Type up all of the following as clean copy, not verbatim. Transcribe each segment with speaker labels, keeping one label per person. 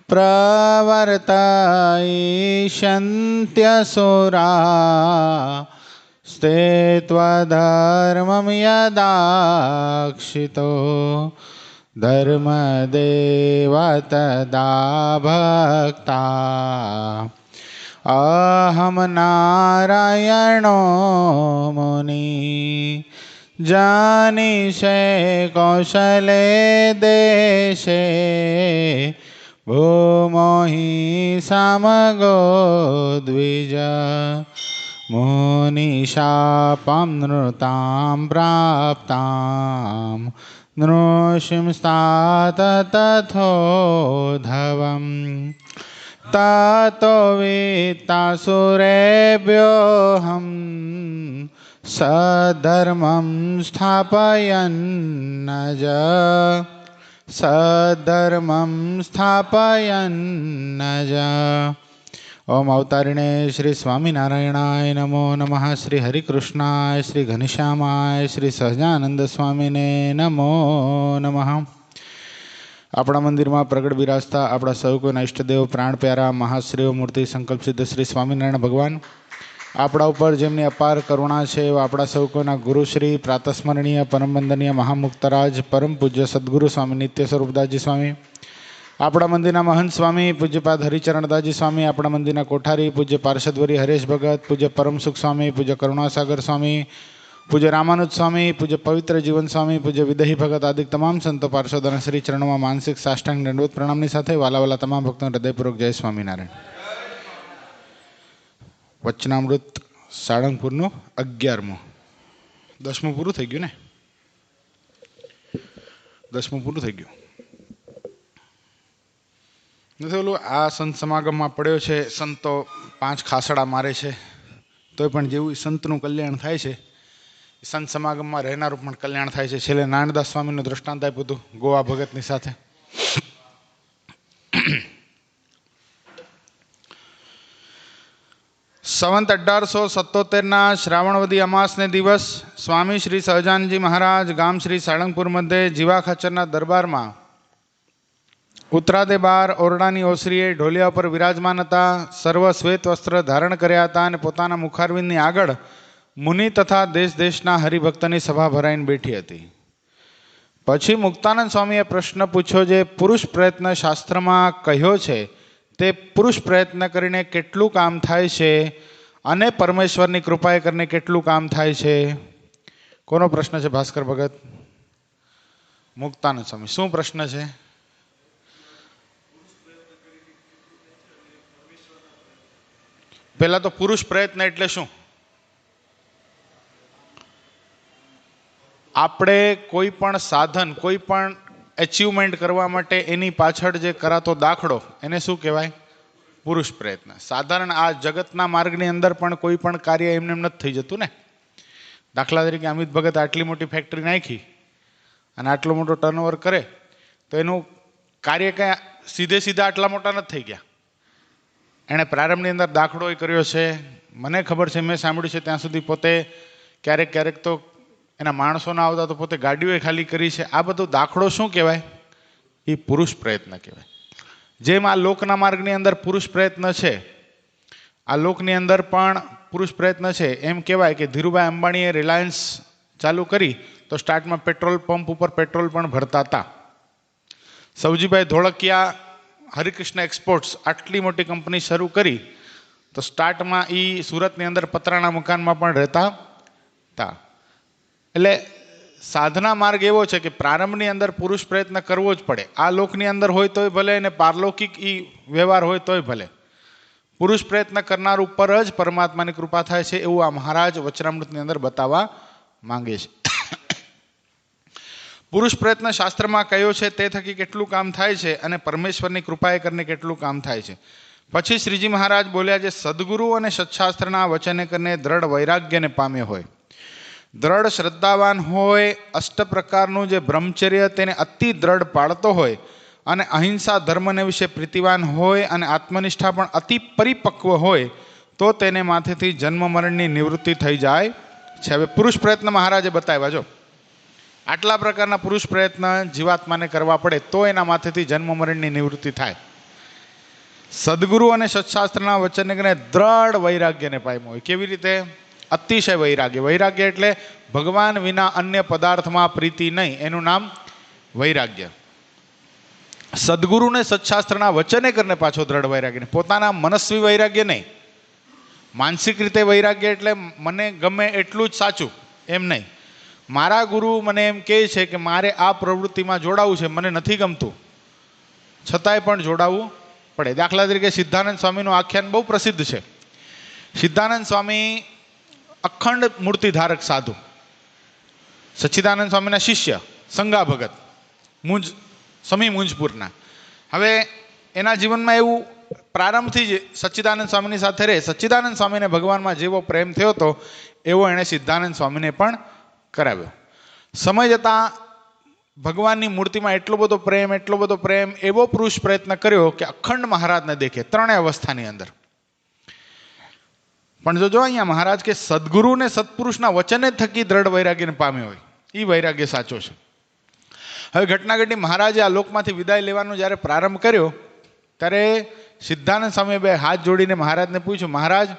Speaker 1: प्रवर्तयिष्यन्त्यसुरा स्ते त्वधर्मं यदाक्षितो धर्मदेव तदा भक्ता अहं नारायणो मुनि जानीषे कौशले देशे भूमो हि समगो द्विज मुनिशापं नृतां प्राप्तां नृसिंस्तात तथोधवम् ततो वित्तासुरेभ्योऽहं सधर्मं स्थापयन्नज सधर्मं स्थापयन्नज। ओम अवतारिणे श्री स्वामीनारायणाय नमो नमः। श्री हरिकृष्णाय श्री घनश्यामाय श्री सहजानंद स्वामीने नमो नमः। अपना मंदिर में प्रगट बिराजता अपना सौ कोईना इष्टदेव प्राण प्यारा महाश्रेय मूर्ति संकल्प सिद्ध श्री स्वामीनारायण भगवान अपना ऊपर जेमनी अपार करुणा है अपना सौ कोईना गुरुश्री प्रातस्मरणीय परम वंदनीय महामुक्तराज परम पूज्य सद्गुरु स्वामी नित्य स्वरूपदासजी स्वामी, अपना मंदिर महंत स्वामी पूज्यपाद हरिचरणदासजी स्वामी, अपना मंदिर कोठारी पूज्य पार्षदवरी हरेश भगत, पूज्य परम सुख स्वामी, पूज्य करुणासागर स्वामी, पूज्य रामानुज स्वामी, पूज्य पवित्र जीवन स्वामी, पूज्य विदेही भगत आदि तमाम संतो पार्षदों श्री चरणों में मानसिक साष्टांग दंडवत प्रणामनी साथे वाला वाला तमाम भक्तों हृदयपूर्वक जय स्वामीनारायण। वचनामृत साळंगपुरनु 11मु 10मु पूरुं थई गयुं ने 10मु पूरुं थई गयुं નથી ઓલું આ સંત સમાગમમાં પડ્યો છે સંતો 5 ખાસડા મારે છે તોય પણ જેવું સંતનું કલ્યાણ થાય છે संत समागम में रहना पण कल्याण थाय छे। छेल्ले नारायणदास स्वामीनुं दृष्टांत आप्युं हतुं गोवा भगतनी साथे। संवत 1877 श्रावणवदी अमासने दिवस स्वामी श्री सहजानंदजी महाराज गाम श्री साळंगपुर मध्य जीवा खाचरना दरबार में उतरादे बार ओरडानी ओसरीए ढोलिया पर विराजमान हता। सर्व श्वेत वस्त्र धारण कर्या हता अने पोताना मुखारविंदनी आगळ मुनि तथा देश देशना हरिभक्तनी सभा भराईने बैठी हती। पछी मुक्तानंद स्वामीए प्रश्न पूछ्यो जे पुरुष प्रयत्न शास्त्र में कह्यो छे ते पुरुष प्रयत्न करीने केटलुं काम थाय छे अने परमेश्वरनी कृपाए करीने केटलुं काम थाय छे। कोनो प्रश्न छे भास्कर भगत? मुक्तानंद स्वामी शुं प्रश्न छे? पहेला तो पुरुष प्रयत्न एटले शुं? આપણે કોઈ પણ સાધન કોઈ પણ એચીવમેન્ટ કરવા માટે એની પાછળ જે કરાતો દાખલો એને શું કહેવાય? પુરુષ પ્રયત્ન। સાધારણ આ જગતના માર્ગની અંદર પણ કોઈ પણ કાર્ય એમને એમ નથી થઈ જતું ને। દાખલા તરીકે અમિત ભગત આટલી મોટી ફેક્ટરી નાખી અને આટલો મોટો ટર્નઓવર કરે તો એનું કાર્ય કઈ સીધે સીધા આટલા મોટા નથી થઈ ગયા। એણે પ્રારંભની અંદર દાખલો કર્યો છે। મને ખબર છે, મેં સાંભળ્યું છે ત્યાં સુધી પોતે ક્યારેક ક્યારેક તો एना माणसों ना आवता तो पोते गाड़ीओ खाली करी छे। आ बधो दाखलो शुं कहेवाय? ए पुरुष प्रयत्न कहेवाय। जेम आ लोकना मार्गनी अंदर पुरुष प्रयत्न छे, आ लोकनी अंदर पण पुरुष प्रयत्न छे। एम कहेवाय के धीरुभाई अंबाणीए रिलायंस चालू करी तो स्टार्ट में पेट्रोल पंप पर पेट्रोल पण भरता हता। सौजीभाई धोळकिया हरिकृष्ण एक्सपोर्ट्स आटली मोटी कंपनी शरू करी तो स्टार्ट में ई सूरतनी अंदर पतराना मकान में पण रहता था। એટલે સાધના માર્ગ એવો છે કે પ્રારંભની અંદર પુરુષ પ્રયત્ન કરવો જ પડે। આ લોકની અંદર હોય તોય ભલે અને પારલૌકિક ઈ વ્યવહાર હોય તોય ભલે, પુરુષ પ્રયત્ન કરનાર ઉપર જ પરમાત્માની કૃપા થાય છે એવું આ મહારાજ વચનામૃતની અંદર બતાવવા માંગે છે। પુરુષ પ્રયત્ન શાસ્ત્રમાં કયો છે તે થકી કેટલું કામ થાય છે અને પરમેશ્વરની કૃપાએ કરીને કેટલું કામ થાય છે। પછી શ્રીજી મહારાજ બોલ્યા જે સદગુરુ અને સત્શાસ્ત્રના વચને કરીને દ્રઢ વૈરાગ્યને પામ્યો હોય, દ્રઢ શ્રદ્ધાવાન હોય, અષ્ટ પ્રકારનું જે બ્રહ્મચર્ય તેને અતિ દ્રઢ પાળતો હોય અને અહિંસા ધર્મને વિશે પ્રીતિવાન હોય અને આત્મનિષ્ઠા પણ અતિ પરિપક્વ હોય તો તેને માથેથી જન્મ મરણની નિવૃત્તિ થઈ જાય છે। હવે પુરુષ પ્રયત્ન મહારાજે બતાવ્યા, જો આટલા પ્રકારના પુરુષ પ્રયત્ન જીવાત્માને કરવા પડે તો એના માથેથી જન્મ મરણની નિવૃત્તિ થાય। સદગુરુ અને સત્શાસ્ત્રના વચનને કરીને દ્રઢ વૈરાગ્યને પામ્યો હોય. કેવી રીતે? અતિશય વૈરાગ્ય. વૈરાગ્ય એટલે ભગવાન વિના અન્ય પદાર્થમાં પ્રીતિ નહીં, એનું નામ વૈરાગ્ય. સદગુરુને સત્શાસ્ત્રના વચને કરીને પાછો દ્રઢ વૈરાગ્ય. પોતાના મનસ્વી વૈરાગ્ય નહીં, માનસિક રીતે વૈરાગ્ય એટલે મને ગમે એટલું જ સાચું એમ નહીં. મારા ગુરુ મને એમ કહે છે કે મારે આ પ્રવૃત્તિમાં જોડાવું છે, મને નથી ગમતું છતાંય પણ જોડાવવું પડે. દાખલા તરીકે સિદ્ધાનંદ સ્વામીનું આખ્યાન બહુ પ્રસિદ્ધ છે. સિદ્ધાનંદ સ્વામી અખંડ મૂર્તિધારક સાધુ, સચ્ચિદાનંદ સ્વામીના શિષ્ય, સંગા ભગત, સમી મુંજપુરના. હવે એના જીવનમાં એવું પ્રારંભથી જ સચ્ચિદાનંદ સ્વામીની સાથે રહે. સચ્ચિદાનંદ સ્વામીને ભગવાનમાં જેવો પ્રેમ થયો હતો એવો એણે સિદ્ધાનંદ સ્વામીને પણ કરાવ્યો. સમય જતાં ભગવાનની મૂર્તિમાં એટલો બધો પ્રેમ એવો પુરુષ પ્રયત્ન કર્યો કે અખંડ મહારાજને દેખે ત્રણેય અવસ્થાની અંદર. પણ જો અહીંયા મહારાજ કે સદગુરુ ને સત્પુરુષના વચને થકી દ્રઢ વૈરાગ્યને પામ્યો હોય, એ વૈરાગ્ય સાચો છે. હવે ઘટના ઘટી, મહારાજે આ લોકમાંથી વિદાય લેવાનો જ્યારે પ્રારંભ કર્યો ત્યારે સિદ્ધાનંદ સ્વામીએ બે હાથ જોડીને મહારાજને પૂછ્યું, મહારાજ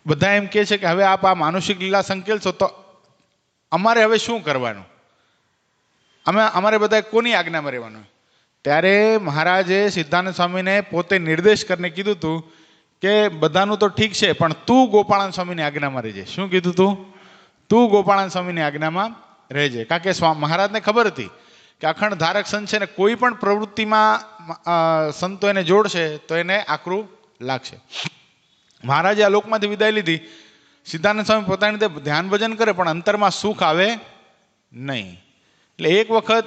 Speaker 1: બધા એમ કહે છે કે હવે આપ આ માનુષિક લીલા સંકેલશો તો અમારે હવે શું કરવાનું? અમારે બધા કોની આજ્ઞામાં રહેવાનું? ત્યારે મહારાજે સિદ્ધાનંદ સ્વામીને પોતે નિર્દેશ કરીને કીધું હતું કે બધાનું તો ઠીક છે, પણ તું ગોપાળાનંદ સ્વામીની આજ્ઞામાં રહેજે. શું કીધું તું? તું ગોપાળાનંદ સ્વામીની આજ્ઞામાં રહેજે. કારણ કે મહારાજને ખબર હતી કે અખંડ ધારક સંત છે ને કોઈ પણ પ્રવૃત્તિમાં સંતો એને જોડશે તો એને આકરું લાગશે. મહારાજે આ લોકમાંથી વિદાય લીધી. સિદ્ધાનંદ સ્વામી પોતાની રીતે ધ્યાન ભજન કરે પણ અંતરમાં સુખ આવે નહીં. એટલે એક વખત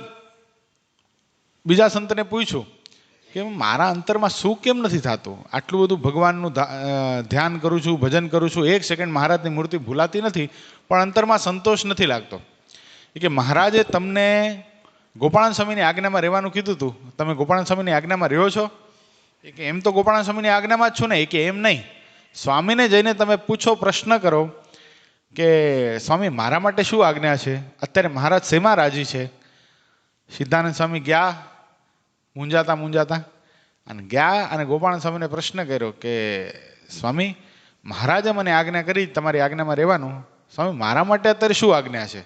Speaker 1: બીજા સંતને પૂછ્યું કે મારા અંતરમાં સુખ કેમ નથી થતું? આટલું બધું ભગવાનનું ધ્યાન કરું છું, ભજન કરું છું, એક સેકન્ડ મહારાજની મૂર્તિ ભૂલાતી નથી, પણ અંતરમાં સંતોષ નથી લાગતો. કે મહારાજે તમને ગોપાળાનંદ સ્વામીની આજ્ઞામાં રહેવાનું કીધું હતું, તમે ગોપાળાનંદ સ્વામીની આજ્ઞામાં રહ્યો છો? એ કે એમ તો ગોપાળાનંદ સ્વામીની આજ્ઞામાં જ છું ને. એ કે એમ નહીં, સ્વામીને જઈને તમે પૂછો, પ્રશ્ન કરો કે સ્વામી મારા માટે શું આજ્ઞા છે, અત્યારે મહારાજ શેમાં રાજી છે? સિદ્ધાનંદ સ્વામી ગયા મૂંઝાતા અને ગયા અને ગોપાળાનંદ સ્વામીને પ્રશ્ન કર્યો કે સ્વામી મહારાજે મને આજ્ઞા કરી તમારી આજ્ઞામાં રહેવાનું, સ્વામી મારા માટે અત્યારે શું આજ્ઞા છે?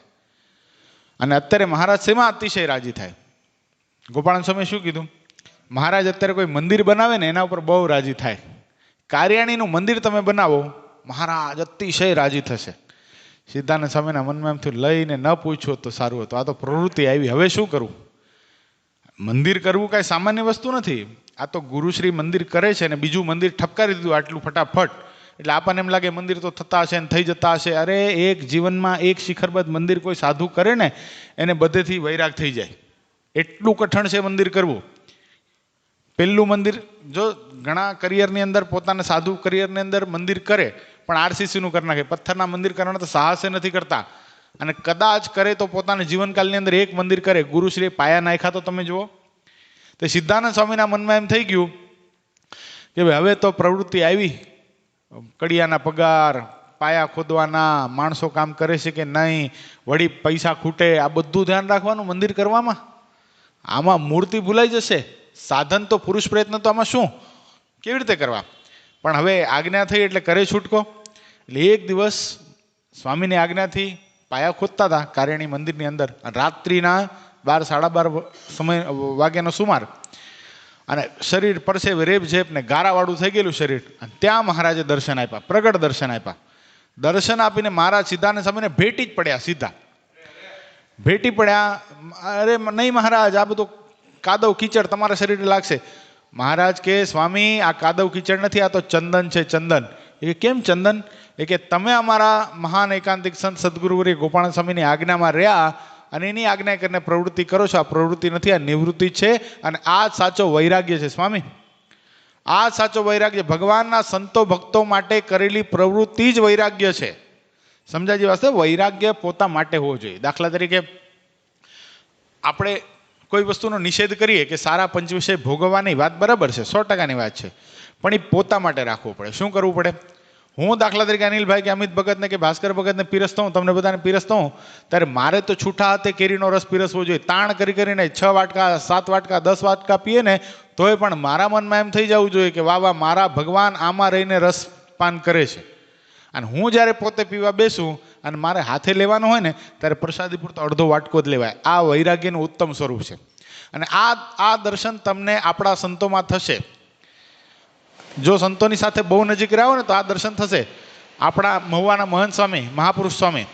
Speaker 1: અને અત્યારે મહારાજ શેમાં અતિશય રાજી થાય? ગોપાળાનંદ સ્વામીએ શું કીધું? મહારાજ અત્યારે કોઈ મંદિર બનાવે ને એના ઉપર બહુ રાજી થાય. કાર્યાણીનું મંદિર તમે બનાવો, મહારાજ અતિશય રાજી થશે. સિદ્ધાનંદ સ્વામીના મનમાં એમ થયું લઈને ન પૂછ્યો તો સારું હતું, આ તો પ્રવૃત્તિ આવી, હવે શું કરવું? મંદિર કરવું કાંઈ સામાન્ય વસ્તુ નથી. આ તો ગુરુશ્રી મંદિર કરે છે ને બીજું મંદિર ઠપકારી દીધું આટલું ફટાફટ. એટલે આપણને એમ લાગે મંદિર તો થતા હશે ને થઈ જતા હશે. અરે એક જીવનમાં એક શિખરબદ્ધ મંદિર કોઈ સાધુ કરે ને એને બધેથી વૈરાગ થઈ જાય. એટલું કઠણ છે મંદિર કરવું. પહેલું મંદિર જો ઘણા કરિયરની અંદર પોતાના સાધુ કરિયરની અંદર મંદિર કરે પણ આરસીસીનું કરી નાખે. પથ્થરના મંદિર કરવાના તો સાહસે નથી કરતા, અને કદાચ કરે તો પોતાના જીવનકાળની અંદર એક મંદિર કરે. ગુરુશ્રી પાયા નાખ્યા તો તમે જુઓ. તો સિદ્ધાનંદ સ્વામીના મનમાં એમ થઈ ગયું કે ભાઈ હવે તો પ્રવૃત્તિ આવી, કડિયાના પગાર, પાયા ખોદવાના, માણસો કામ કરે છે કે નહીં, વળી પૈસા ખૂટે, આ બધું ધ્યાન રાખવાનું મંદિર કરવામાં. આમાં મૂર્તિ ભૂલાઈ જશે. સાધન તો પુરુષ પ્રયત્ન તો આમાં શું, કેવી રીતે કરવા? પણ હવે આજ્ઞા થઈ એટલે કરે છૂટકો. એટલે એક દિવસ સ્વામીની આજ્ઞાથી પાયા ખોદતા હતા કાર્યાણી મંદિરની અંદર, રાત્રિના 12-12:30 વાગ્યાનો સુમાર, અને શરીર પરસેવે રેપ ઝેપ ને ગારાવાળું થઈ ગયેલું શરીર. અને ત્યાં મહારાજે દર્શન આપ્યા, પ્રગટ દર્શન આપ્યા. દર્શન આપીને મહારાજ સિદ્ધાનંદ સ્વામીને ભેટી જ પડ્યા, સીધા ભેટી પડ્યા. અરે નહીં મહારાજ, આ બધું કાદવ કીચડ તમારા શરીરે લાગશે. મહારાજ કે સ્વામી આ કાદવ કીચડ નથી, આ તો ચંદન છે, ચંદન. એ કેમ ચંદન? એ કે તમે અમારા મહાન એકાંતિક સંત સદગુરુવર્ય ગોપાળાનંદ સ્વામીની આજ્ઞામાં રહ્યા અને એની આજ્ઞા કરીને પ્રવૃત્તિ કરો છો. આ પ્રવૃત્તિ નથી, આ નિવૃત્તિ છે, અને આ સાચો વૈરાગ્ય છે સ્વામી. આ સાચો વૈરાગ્ય ભગવાનના સંતો ભક્તો માટે કરેલી પ્રવૃત્તિ જ વૈરાગ્ય છે. સમજાજી વાસ્તે વૈરાગ્ય પોતા માટે હોવો જોઈએ. દાખલા તરીકે આપણે કોઈ વસ્તુનો નિષેધ કરીએ કે સારા પંચ વિષય ભોગવવાની વાત બરાબર છે, 100%ની વાત છે, પણ એ પોતા માટે રાખવું પડે. શું કરવું પડે? હું દાખલા તરીકે અનિલભાઈ કે અમિત ભગતને કે ભાસ્કર ભગતને પીરસતો હું, તમને બધાને પીરસતો હું, ત્યારે મારે તો છૂટા હાથે કેરીનો રસ પીરસવો જોઈએ. તાણ કરી કરીને 6 વાટકા 7 વાટકા 10 વાટકા પીએ ને તોય પણ મારા મનમાં એમ થઈ જવું જોઈએ કે વાહ વાહ, મારા ભગવાન આમાં રહીને રસ પાન કરે છે. અને હું જ્યારે પોતે પીવા બેસું અને મારે હાથે લેવાનું હોય ને ત્યારે પ્રસાદી પૂરતો અડધો વાટકો જ લેવાય. આ વૈરાગ્યનું ઉત્તમ સ્વરૂપ છે. અને આ દર્શન તમને આપણા સંતોમાં થશે. જો સંતોની સાથે બહુ નજીક રહ્યો ને તો આ દર્શન થશે. આપણા મહુવાના મહંત સ્વામી મહાપુરુષ સ્વામી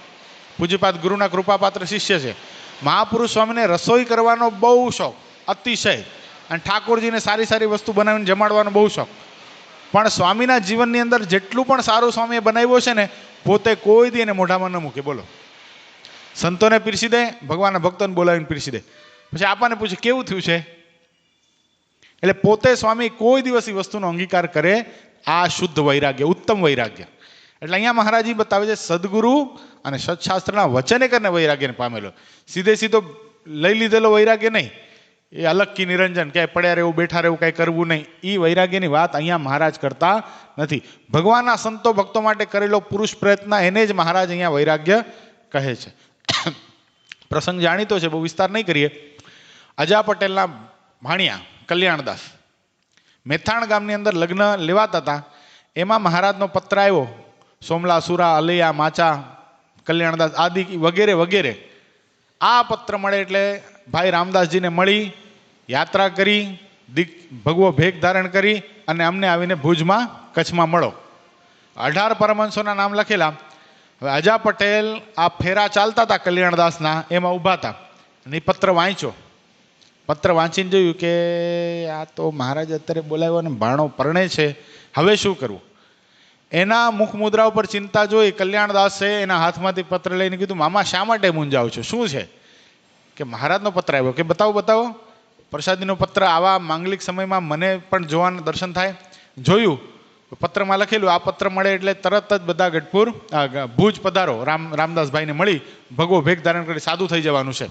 Speaker 1: પૂજ્યપાદ ગુરુના કૃપાપાત્ર શિષ્ય છે. મહાપુરુષ સ્વામીને રસોઈ કરવાનો બહુ શોખ, અતિશય. અને ઠાકોરજીને સારી સારી વસ્તુ બનાવીને જમાડવાનો બહુ શોખ. પણ સ્વામીના જીવનની અંદર જેટલું પણ સારું સ્વામીએ બનાવ્યું છે ને પોતે કોઈ દી એને મોઢામાં ન મૂકે. બોલો, સંતોને પીરસી દે, ભગવાનના ભક્તોને બોલાવીને પીરસી દે, પછી આપણને પૂછે કેવું થયું છે. એટલે પોતે સ્વામી કોઈ દિવસ એ વસ્તુનો અંગીકાર કરે. આ શુદ્ધ વૈરાગ્ય, ઉત્તમ વૈરાગ્ય. એટલે અહીંયા મહારાજી બતાવે છે સદગુરુ અને સત્શાસ્ત્રના વચને કરીને વૈરાગ્યને પામેલો. સીધે સીધો લઈ લીધેલો વૈરાગ્ય નહીં, એ અલગ કી નિરંજન ક્યાંય પડ્યા રહેવું બેઠા રહેવું કાંઈ કરવું નહીં, એ વૈરાગ્યની વાત અહીંયા મહારાજ કરતા નથી. ભગવાનના સંતો ભક્તો માટે કરેલો પુરુષ પ્રયત્ન એને જ મહારાજ અહીંયા વૈરાગ્ય કહે છે. પ્રસંગ જાણીતો છે, બહુ વિસ્તાર નહીં કરીએ. અજા પટેલના ભાણિયા કલ્યાણદાસ મેથાણ ગામની અંદર લગ્ન લેવાતા હતા. એમાં મહારાજનો પત્ર આવ્યો. સોમલા સુરા અલૈયા માચા કલ્યાણદાસ આદિ વગેરે વગેરે. આ પત્ર મળે એટલે ભાઈ રામદાસજીને મળી, યાત્રા કરી, ભગવો ભેગ ધારણ કરી અને અમને આવીને ભુજમાં કચ્છમાં મળો. 18 પરમહંસોના નામ લખેલા. હવે અજા પટેલ આ ફેરા ચાલતા હતા કલ્યાણદાસના, એમાં ઊભા હતા અને એ પત્ર વાંચ્યો. પત્ર વાંચીને જોયું કે આ તો મહારાજ અત્યારે બોલાવ્યો ને ભાણો પરણે છે, હવે શું કરવું. એના મુખ મુદ્રા ઉપર ચિંતા જોઈ કલ્યાણદાસે એના હાથમાંથી પત્ર લઈને કીધું, મામા શા માટે મૂંઝાવ છો, શું છે? કે મહારાજનો પત્ર આવ્યો. કે બતાવો બતાવો. પ્રસાદીનો પત્ર આવા માંગલિક સમયમાં મને પણ જોવાના દર્શન થાય. જોયું, પત્રમાં લખેલું આ પત્ર મળે એટલે તરત જ બધા ગઢપુર ભુજ પધારો, રામદાસભાઈને મળી ભગવો ભેગ ધારણ કરી સાદું થઈ જવાનું છે.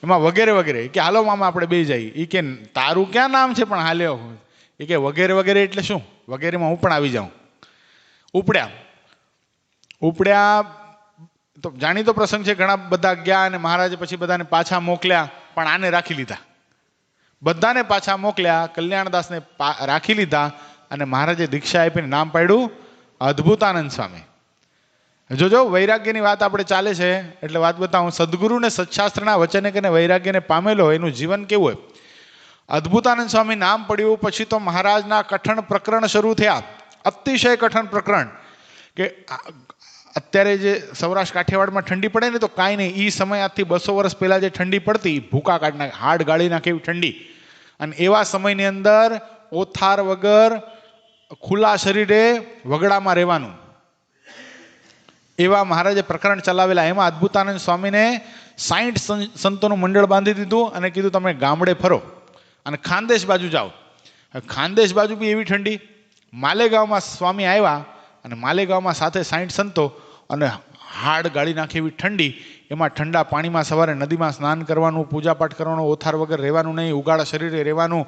Speaker 1: એમાં વગેરે વગેરે. કે હાલો મામા આપણે બે જઈએ. એ કે તારું ક્યાં નામ છે પણ હાલ્યો. એ કે વગેરે વગેરે એટલે શું? વગેરેમાં હું પણ આવી જાઉં. ઉપડ્યા તો જાણીતો પ્રસંગ છે. ઘણા બધા ગયા અને મહારાજે પછી બધાને પાછા મોકલ્યા, પણ આને રાખી લીધા. બધાને પાછા મોકલ્યા, કલ્યાણદાસને રાખી લીધા અને મહારાજે દીક્ષા આપીને નામ પાડ્યું અદ્ભુતાનંદ સ્વામી. જોજો વૈરાગ્યની વાત આપણે ચાલે છે એટલે વાત બતાવું. સદગુરુ ને સત્શાસ્ત્રના વચને કરીને વૈરાગ્યને પામેલો એનું જીવન કેવું હોય. અદ્ભુતાનંદ સ્વામી નામ પડ્યું પછી તો મહારાજના કઠણ પ્રકરણ શરૂ થયા. અતિશય કઠણ પ્રકરણ. કે અત્યારે જે સૌરાષ્ટ્ર કાઠિયાવાડમાં ઠંડી પડે ને તો કાંઈ નહીં, એ સમય આજથી 200 વર્ષ પહેલાં જે ઠંડી પડતી, ભૂકા કાઢી નાખે, હાડ ગાળી નાખે એવી ઠંડી. અને એવા સમયની અંદર ઓથાર વગર ખુલ્લા શરીરે વગડામાં રહેવાનું, એવા મહારાજે પ્રકરણ ચલાવેલા. એમાં અદ્ભુતાનંદ સ્વામીને 60 સંતોનું મંડળ બાંધી દીધું અને કીધું તમે ગામડે ફરો અને ખાનદેશ બાજુ જાઓ. ખાનદેશ બાજુ બી એવી ઠંડી. માલેગાંવમાં સ્વામી આવ્યા અને માલેગાંવમાં સાથે 60 સંતો અને હાડ ગાળી નાખે એવી ઠંડી. એમાં ઠંડા પાણીમાં સવારે નદીમાં સ્નાન કરવાનું, પૂજાપાઠ કરવાનું, ઓથાર વગર રહેવાનું નહીં, ઉગાડા શરીરે રહેવાનું.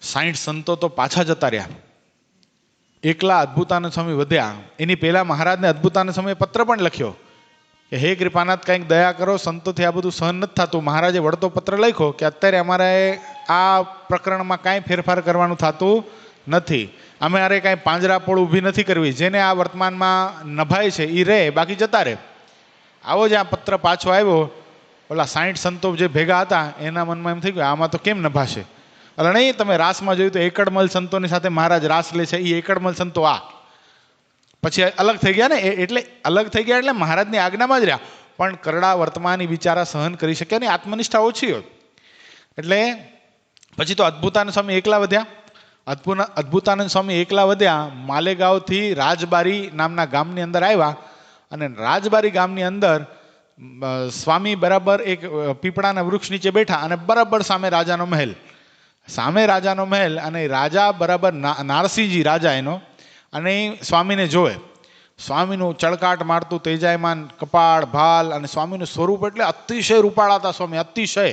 Speaker 1: 60 સંતો તો પાછા જતા રહ્યા. એકલા અદ્ભુતાનંદ સ્વામી વધ્યા. એની પહેલા મહારાજને અદ્ભુતાનંદ સ્વામીએ પત્ર પણ લખ્યો કે હે કૃપાનાથ કંઈક દયા કરો, સંતોથી આ બધું સહન નથી થતું. મહારાજે વળતો પત્ર લખ્યો કે અત્યારે અમારે આ પ્રકરણમાં કાંઈ ફેરફાર કરવાનું થતું નથી. અમે અરે કાંઈ પાંજરાપોળ ઊભી નથી કરવી. જેને આ વર્તમાનમાં નભાય છે એ રહે, બાકી જતા રહે. આવો જ આ પત્ર પાછો આવ્યો. ઓલા 60 સંતો જે ભેગા હતા એના મનમાં એમ થઈ ગયું આમાં તો કેમ નભાશે. એટલે નહીં, તમે રાસમાં જોયું તો એકડમલ સંતોની સાથે મહારાજ રાસ લે છે. એ એકડમલ સંતો આ પછી અલગ થઈ ગયા ને. એટલે અલગ થઈ ગયા એટલે મહારાજની આજ્ઞામાં જ રહ્યા, પણ કરડા વર્તમાની બિચારા સહન કરી શક્યા નહીં, આત્મનિષ્ઠા ઓછી હોય. એટલે પછી તો અદ્ભુતાનંદ સ્વામી એકલા વધ્યા. અદ્ભુતાનંદ સ્વામી એકલા વધ્યા. માલેગાંવથી રાજબારી નામના ગામની અંદર આવ્યા અને રાજબારી ગામની અંદર સ્વામી બરાબર એક પીપળાના વૃક્ષ નીચે બેઠા અને બરાબર સામે રાજાનો મહેલ. સામે રાજાનો મહેલ અને રાજા બરાબર નારસિંહજી રાજા એનો. અને સ્વામીને જોવે. સ્વામીનું ચળકાટ મારતું તેજાયમાન કપાળ ભાલ અને સ્વામીનું સ્વરૂપ એટલે અતિશય રૂપાળા હતા સ્વામી, અતિશય,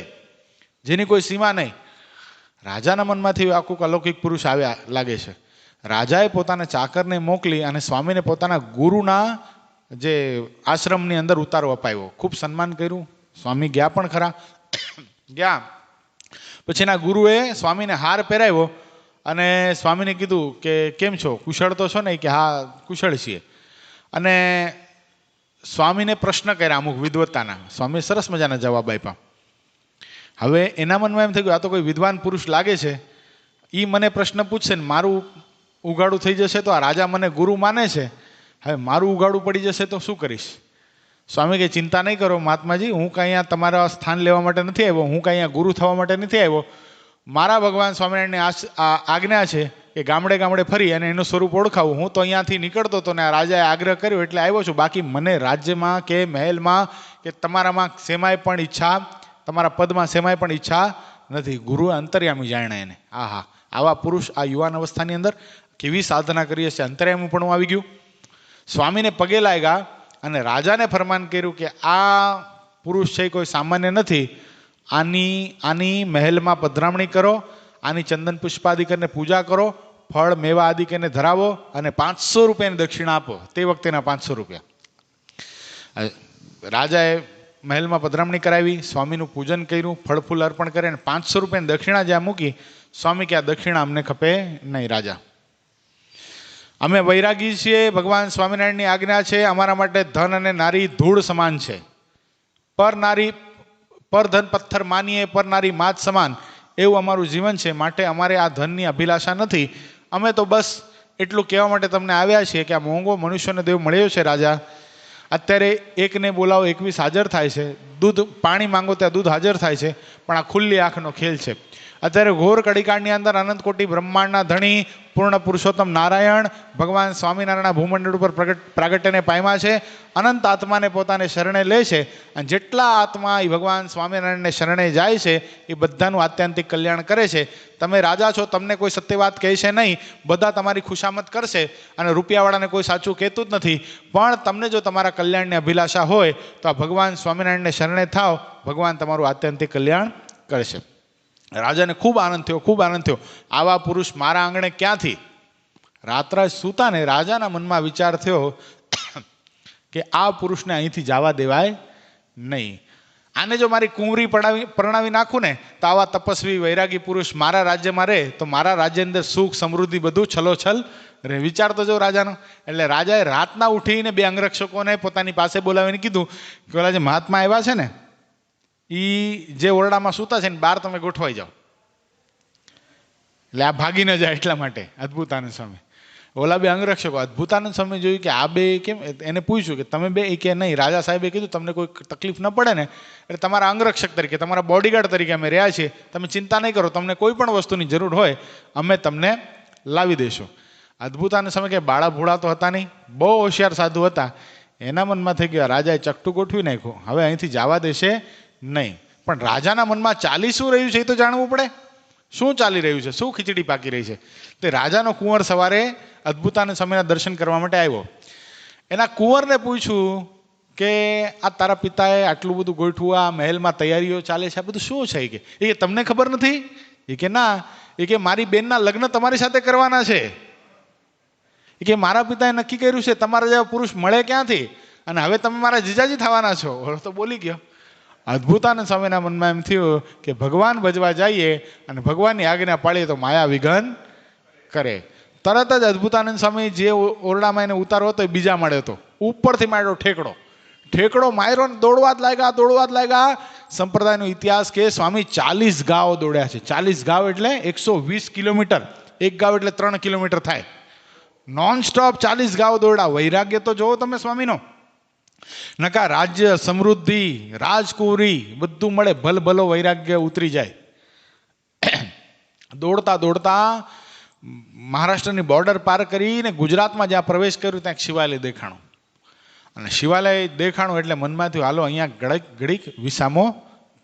Speaker 1: જેની કોઈ સીમા નહીં. રાજાના મનમાંથી આખું અલૌકિક પુરુષ આવ્યા લાગે છે. રાજાએ પોતાના ચાકરને મોકલી અને સ્વામીને પોતાના ગુરુના જે આશ્રમની અંદર ઉતારો અપાવ્યો. ખૂબ સન્માન કર્યું. સ્વામી ગયા પણ ખરા. ગયા પછી એના ગુરુએ સ્વામીને હાર પહેરાવ્યો અને સ્વામીને કીધું કે કેમ છો, કુશળ તો છો ને? કે હા કુશળ છીએ. અને સ્વામીને પ્રશ્ન કર્યા અમુક વિદ્વત્તાના. સ્વામીએ સરસ મજાના જવાબ આપ્યા. હવે એના મનમાં એમ થઈ ગયું, આ તો કોઈ વિદ્વાન પુરુષ લાગે છે, એ મને પ્રશ્ન પૂછશે ને મારું ઉગાડું થઈ જશે તો આ રાજા મને ગુરુ માને છે, હવે મારું ઉગાડું પડી જશે તો શું કરીશ? સ્વામી કે ચિંતા નહીં કરો મહાત્માજી, હું કાંઈ અહીંયા તમારા સ્થાન લેવા માટે નથી આવ્યો, હું કાંઈ અહીંયા ગુરુ થવા માટે નથી આવ્યો. મારા ભગવાન સ્વામિનારાયણની આજ્ઞા છે કે ગામડે ગામડે ફરી અને એનું સ્વરૂપ ઓળખાવું. હું તો અહીંયાથી નીકળતો હતો ને આ રાજાએ આગ્રહ કર્યો એટલે આવ્યો છું. બાકી મને રાજ્યમાં કે મહેલમાં કે તમારામાં શેમાય પણ ઈચ્છા, તમારા પદમાં શેમાય પણ ઈચ્છા નથી. ગુરુ અંતર્યામી જાણ્યા એને. હા, આવા પુરુષ આ યુવાન અવસ્થાની અંદર કેવી સાધના કરીએ છીએ. અંતર્યામી પણ આવી ગયું. સ્વામીને પગે લાગ્યા અને રાજાને ફરમાન કર્યું કે આ પુરુષ છે કોઈ સામાન્ય નથી, આની મહેલમાં પધરામણી કરો, આની ચંદન પુષ્પાદિ કરીને પૂજા કરો, ફળ મેવા આદિ કરીને ધરાવો અને 500 રૂપિયાની દક્ષિણા આપો. તે વખતેના 500 રૂપિયા. રાજાએ મહેલમાં પધરામણી કરાવી, સ્વામીનું પૂજન કર્યું, ફળ ફૂલ અર્પણ કરે અને 500 રૂપિયાની દક્ષિણા જ્યાં મૂકી, સ્વામી કે આ દક્ષિણા અમને ખપે નહીં રાજા, અમે વૈરાગી છીએ, ભગવાન સ્વામિનારાયણની આજ્ઞા છે, અમારા માટે ધન અને નારી ધૂળ સમાન છે, પર ધન પથ્થર માનીએ, પર નારી માત સમાન, એવું અમારું જીવન છે, માટે અમારે આ ધનની અભિલાષા નથી. અમે તો બસ એટલું કહેવા માટે તમને આવ્યા છીએ કે આ મોંઘો મનુષ્યનો દેવ મળ્યો છે રાજા, અત્યારે એકને બોલાવો 21 હાજર થાય છે, દૂધ પાણી માંગો ત્યાં દૂધ હાજર થાય છે, પણ આ ખુલ્લી આંખનો ખેલ છે. અત્યારે ઘોર કડીકાળની અંદર અનંત કોટી બ્રહ્માંડના ધણી પૂર્ણ પુરુષોત્તમ નારાયણ ભગવાન સ્વામિનારાયણના ભૂમંડળ ઉપર પ્રાગટ્યને પામ્યા છે, અનંત આત્માને પોતાને શરણે લે છે, અને જેટલા આત્મા એ ભગવાન સ્વામિનારાયણને શરણે જાય છે એ બધાનું આત્યંતિક કલ્યાણ કરે છે. તમે રાજા છો, તમને કોઈ સત્ય વાત કહેશે નહીં, બધા તમારી ખુશામત કરશે અને રૂપિયાવાળાને કોઈ સાચું કહેતું જ નથી. પણ તમને જો તમારા કલ્યાણની અભિલાષા હોય તો આ ભગવાન સ્વામિનારાયણને શરણે થાવ, ભગવાન તમારું આત્યંતિક કલ્યાણ કરશે. રાજાને ખૂબ આનંદ થયો, ખૂબ આનંદ થયો. આવા પુરુષ મારા આંગણે ક્યાંથી? રાત્રે સૂતા ને રાજાના મનમાં વિચાર થયો કે આ પુરુષને અહીંથી જવા દેવાય નહીં. આને જો મારી કુંવરી પરણાવી નાખું ને તો આવા તપસ્વી વૈરાગી પુરુષ મારા રાજ્યમાં રહે તો મારા રાજ્યની અંદર સુખ સમૃદ્ધિ બધું છલોછલ રહે. વિચાર તો જો રાજાનો. એટલે રાજાએ રાતના ઉઠીને 2 અંગરક્ષકોને પોતાની પાસે બોલાવીને કીધું કે ઓલા જે મહાત્મા આવ્યા છે ને એ જે ઓરડામાં સૂતા છે ને બહાર તમે ગોઠવાઈ જાઓ, એટલે આ ભાગી ન જાય એટલા માટે. અદ્ભુતાનંદ સ્વામી, ઓલા 2 અંગરક્ષકો અદ્ભુતાનંદ સ્વામી જોયું કે આ બે કેમ, એને પૂછ્યું કે તમે બે, કે નહીં, રાજા સાહેબે કીધું તમને કોઈ તકલીફ ન પડે ને એટલે તમારા અંગરક્ષક તરીકે, તમારા બોડીગાર્ડ તરીકે અમે રહ્યા છીએ, તમે ચિંતા નહીં કરો, તમને કોઈ પણ વસ્તુની જરૂર હોય અમે તમને લાવી દઈશું. અદ્ભુતાનંદ સ્વામી કે બાળા ભૂળા તો હતા નહીં, બહુ હોશિયાર સાધુ હતા. એના મનમાં થઈ ગયા રાજાએ ચકટું ગોઠવી નાખ્યું, હવે અહીંથી જવા દેશે નહીં. પણ રાજાના મનમાં ચાલી શું રહ્યું છે એ તો જાણવું પડે. શું ચાલી રહ્યું છે, શું ખીચડી પાકી રહી છે? તે રાજાનો કુંવર સવારે અદ્ભુતાનંદ સ્વામીના દર્શન કરવા માટે આવ્યો. એના કુંવરને પૂછ્યું કે આ તારા પિતાએ આટલું બધું ગોઠવું, આ મહેલમાં તૈયારીઓ ચાલે છે, આ બધું શું છે? એ કે તમને ખબર નથી? એ કે ના, એ કે મારી બેનના લગ્ન તમારી સાથે કરવાના છે. એ કે મારા પિતાએ નક્કી કર્યું છે, તમારા જેવા પુરુષ મળે ક્યાંથી, અને હવે તમે મારા જીજાજી થવાના છો. તો બોલી ગયો. અદ્ભુતાનંદ સ્વામીના મનમાં એમ થયું કે ભગવાન ભજવા જઈએ અને ભગવાનની આજ્ઞા પાળીએ તો માયા વિઘન કરે. તરત જ અદ્ભુતાનંદ સ્વામી જે ઓરડામાં એને ઉતારો હતો એ બીજા માળે હતો, ઉપરથી માર્યો ઠેકડો માર્યો ને દોડવા જ લાગ્યા. સંપ્રદાયનો ઇતિહાસ કે સ્વામી 40 ગાંવ દોડ્યા છે. 40 ગાંવ એટલે 120 કિલોમીટર, એક ગાંવ એટલે 3 કિલોમીટર થાય. નોન સ્ટોપ 40 ગાંવ દોડ્યા. વૈરાગ્ય તો જોવો તમે સ્વામીનો. નકા રાજ્ય, સમૃદ્ધિ, રાજકુંવરી બધું મળે, ભલો વૈરાગ્ય ઉતરી જાય. દોડતા મહારાષ્ટ્રની બોર્ડર પાર કરીને ગુજરાતમાં જ્યાં પ્રવેશ કર્યો ત્યાં શિવાલય દેખાણું. અને શિવાલય દેખાણું એટલે મનમાં થયું હાલો અહીંયા ઘડીક વિસામો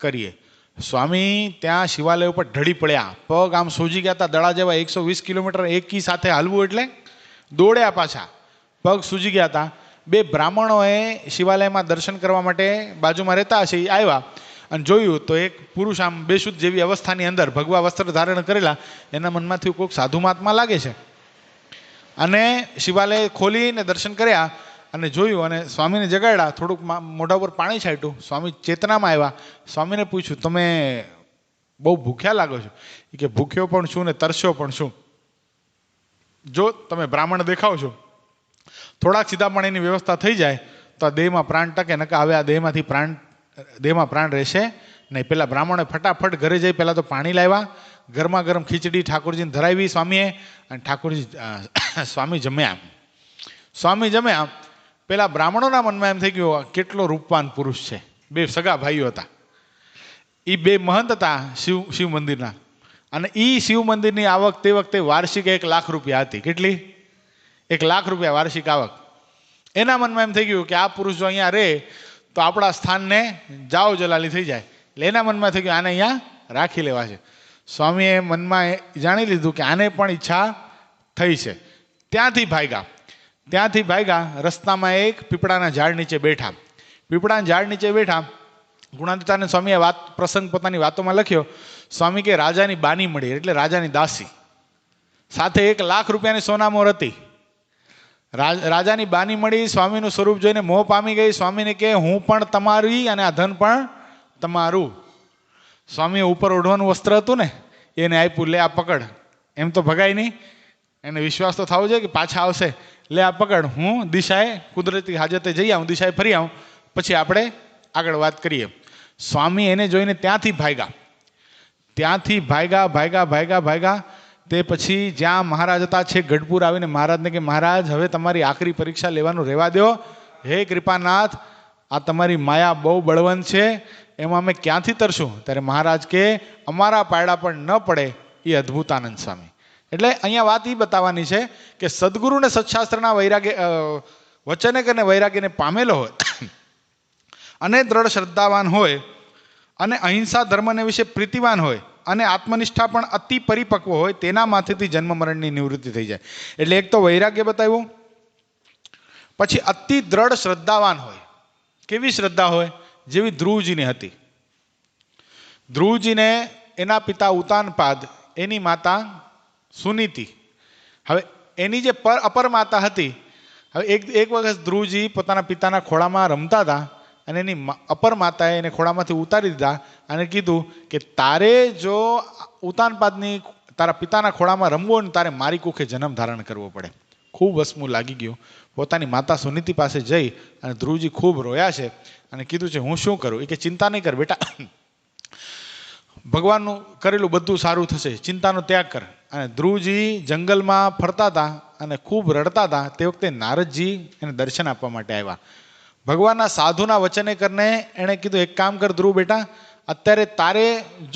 Speaker 1: કરીએ. સ્વામી ત્યાં શિવાલય ઉપર ઢળી પડ્યા, પગ આમ સૂજી ગયા હતા દડા જેવા. 120 કિલોમીટર એકી સાથે હાલવું એટલે દોડ્યા પાછા, પગ સૂજી ગયા હતા. 2 બ્રાહ્મણોએ શિવાલયમાં દર્શન કરવા માટે બાજુમાં રહેતા હશે એ આવ્યા અને જોયું તો એક પુરુષ આમ બેશુદ્ધ જેવી અવસ્થાની અંદર ભગવા વસ્ત્ર ધારણ કરેલા. એના મનમાં થયું કોઈક સાધુ મહાત્મા લાગે છે. અને શિવાલય ખોલીને દર્શન કર્યા અને જોયું અને સ્વામીને જગાડ્યા. થોડુંક મોઢા ઉપર પાણી છાંટ્યું. સ્વામી ચેતનામાં આવ્યા. સ્વામીને પૂછ્યું, તમે બહુ ભૂખ્યા લાગો છો? એ કે ભૂખ્યો પણ છું ને તરસ્યો પણ છું. જો તમે બ્રાહ્મણ દેખાવ છો, થોડાક સીધા પાણીની વ્યવસ્થા થઈ જાય તો આ દેહમાં પ્રાણ ટકે, નકા હવે આ દેહમાં પ્રાણ રહેશે નહીં. પેલા બ્રાહ્મણે ફટાફટ ઘરે જઈ પહેલા તો પાણી લાવ્યા, ગરમા ગરમ ખીચડી ઠાકોરજીને ધરાવી સ્વામીએ, અને સ્વામી જમ્યા. સ્વામી જમ્યા પેલા બ્રાહ્મણોના મનમાં એમ થઈ ગયું, કેટલો રૂપવાન પુરુષ છે. બે સગા ભાઈઓ હતા, એ બે મહંત હતા શિવ મંદિરના, અને એ શિવ મંદિરની આવક તે વખતે વાર્ષિક 1 લાખ રૂપિયા હતી. કેટલી? 1 લાખ રૂપિયા વાર્ષિક આવક. એના મનમાં એમ થઈ ગયું કે આ પુરુષ જો અહીંયા રહે તો આપણા સ્થાનને જાઓ જલાલી થઈ જાય. એટલે એના મનમાં થઈ ગયું આને અહીંયા રાખી લેવા છે. સ્વામીએ મનમાં જાણી લીધું કે આને પણ ઈચ્છા થઈ છે. ત્યાંથી ભાગ્યા. રસ્તામાં એક પીપળાના ઝાડ નીચે બેઠા. પીપળાના ઝાડ નીચે બેઠા ગુણાતીતાનંદ સ્વામીએ પ્રસંગ પોતાની વાતોમાં લખ્યો. સ્વામી કે રાજાની બાની મળી, એટલે રાજાની દાસી, સાથે 1 લાખ રૂપિયાની સોનામોહર હતી. રાજાની બાની મળી, સ્વામીનું સ્વરૂપ જોઈને મોહ પામી ગઈ. સ્વામીને કે હું પણ તમારી અને આ ધન પણ તમારું. સ્વામીએ ઉપર ઓઢવાનું વસ્ત્ર હતું ને એને આપ્યું, લે આ પકડ. એમ તો ભગાય નહીં, એને વિશ્વાસ તો થવો જોઈએ કે પાછા આવશે. લે આ પકડ, હું દિશાએ કુદરતી હાજતે જઈ આવું, દિશાએ ફરી આવું, પછી આપણે આગળ વાત કરીએ. સ્વામી એને જોઈને ત્યાંથી ભાગ્યા. તે પછી જ્યાં મહારાજ હતા છે ગઢપુર આવીને મહારાજને કે મહારાજ હવે તમારી આખરી પરીક્ષા લેવાનું રહેવા દો. હે કૃપાનાથ, આ તમારી માયા બહુ બળવંત છે, એમાં અમે ક્યાંથી તરશું? ત્યારે મહારાજ કે અમારા પાયડા પણ ન પડે એ અદ્ભુતાનંદ સ્વામી. એટલે અહીંયા વાત એ બતાવવાની છે કે સદગુરુને સત્શાસ્ત્રના વચને કરીને વૈરાગ્યને પામેલો હોય અને દ્રઢ શ્રદ્ધાવાન હોય અને અહિંસા ધર્મને વિશે પ્રીતિવાન હોય અને આત્મનિષ્ઠા પણ અતિ પરિપક્વ હોય, તેના માથેથી જન્મ મરણની નિવૃત્તિ થઈ જાય. એટલે એક તો વૈરાગ્ય બતાવ્યું, પછી અતિ દ્રઢ શ્રદ્ધાવાન હોય. કેવી શ્રદ્ધા હોય? જેવી ધ્રુવજીની હતી. ધ્રુવજીને એના પિતા ઉતાનપાદ, એની માતા સુનીતિ, હવે એની જે અપર માતા હતી, હવે એક વખત ધ્રુવજી પોતાના પિતાના ખોળામાં રમતા હતા અને એની અપર માતાએ એને ખોળામાંથી ઉતારી દીધા અને કીધું કે તારે જો ઉતાનપાદની તારા પિતાના ખોળામાં રમવો ને તારે મારી કુખે જન્મ ધારણ કરવો પડે. ખૂબ વસમું લાગી ગયું. પોતાની માતા સુનીતિ પાસે જઈ અને ધ્રુવજી ખૂબ રોયા છે અને કીધું છે હું શું કરું? એ કે ચિંતા નહીં કર બેટા, ભગવાનનું કરેલું બધું સારું થશે, ચિંતાનો ત્યાગ કર. અને ધ્રુવજી જંગલમાં ફરતા હતા અને ખૂબ રડતા હતા. તે વખતે નારદજી એને દર્શન આપવા માટે આવ્યા. ભગવાનના સાધુના વચને કરીને એણે કીધું એક કામ કર ધ્રુવ બેટા, અત્યારે તારે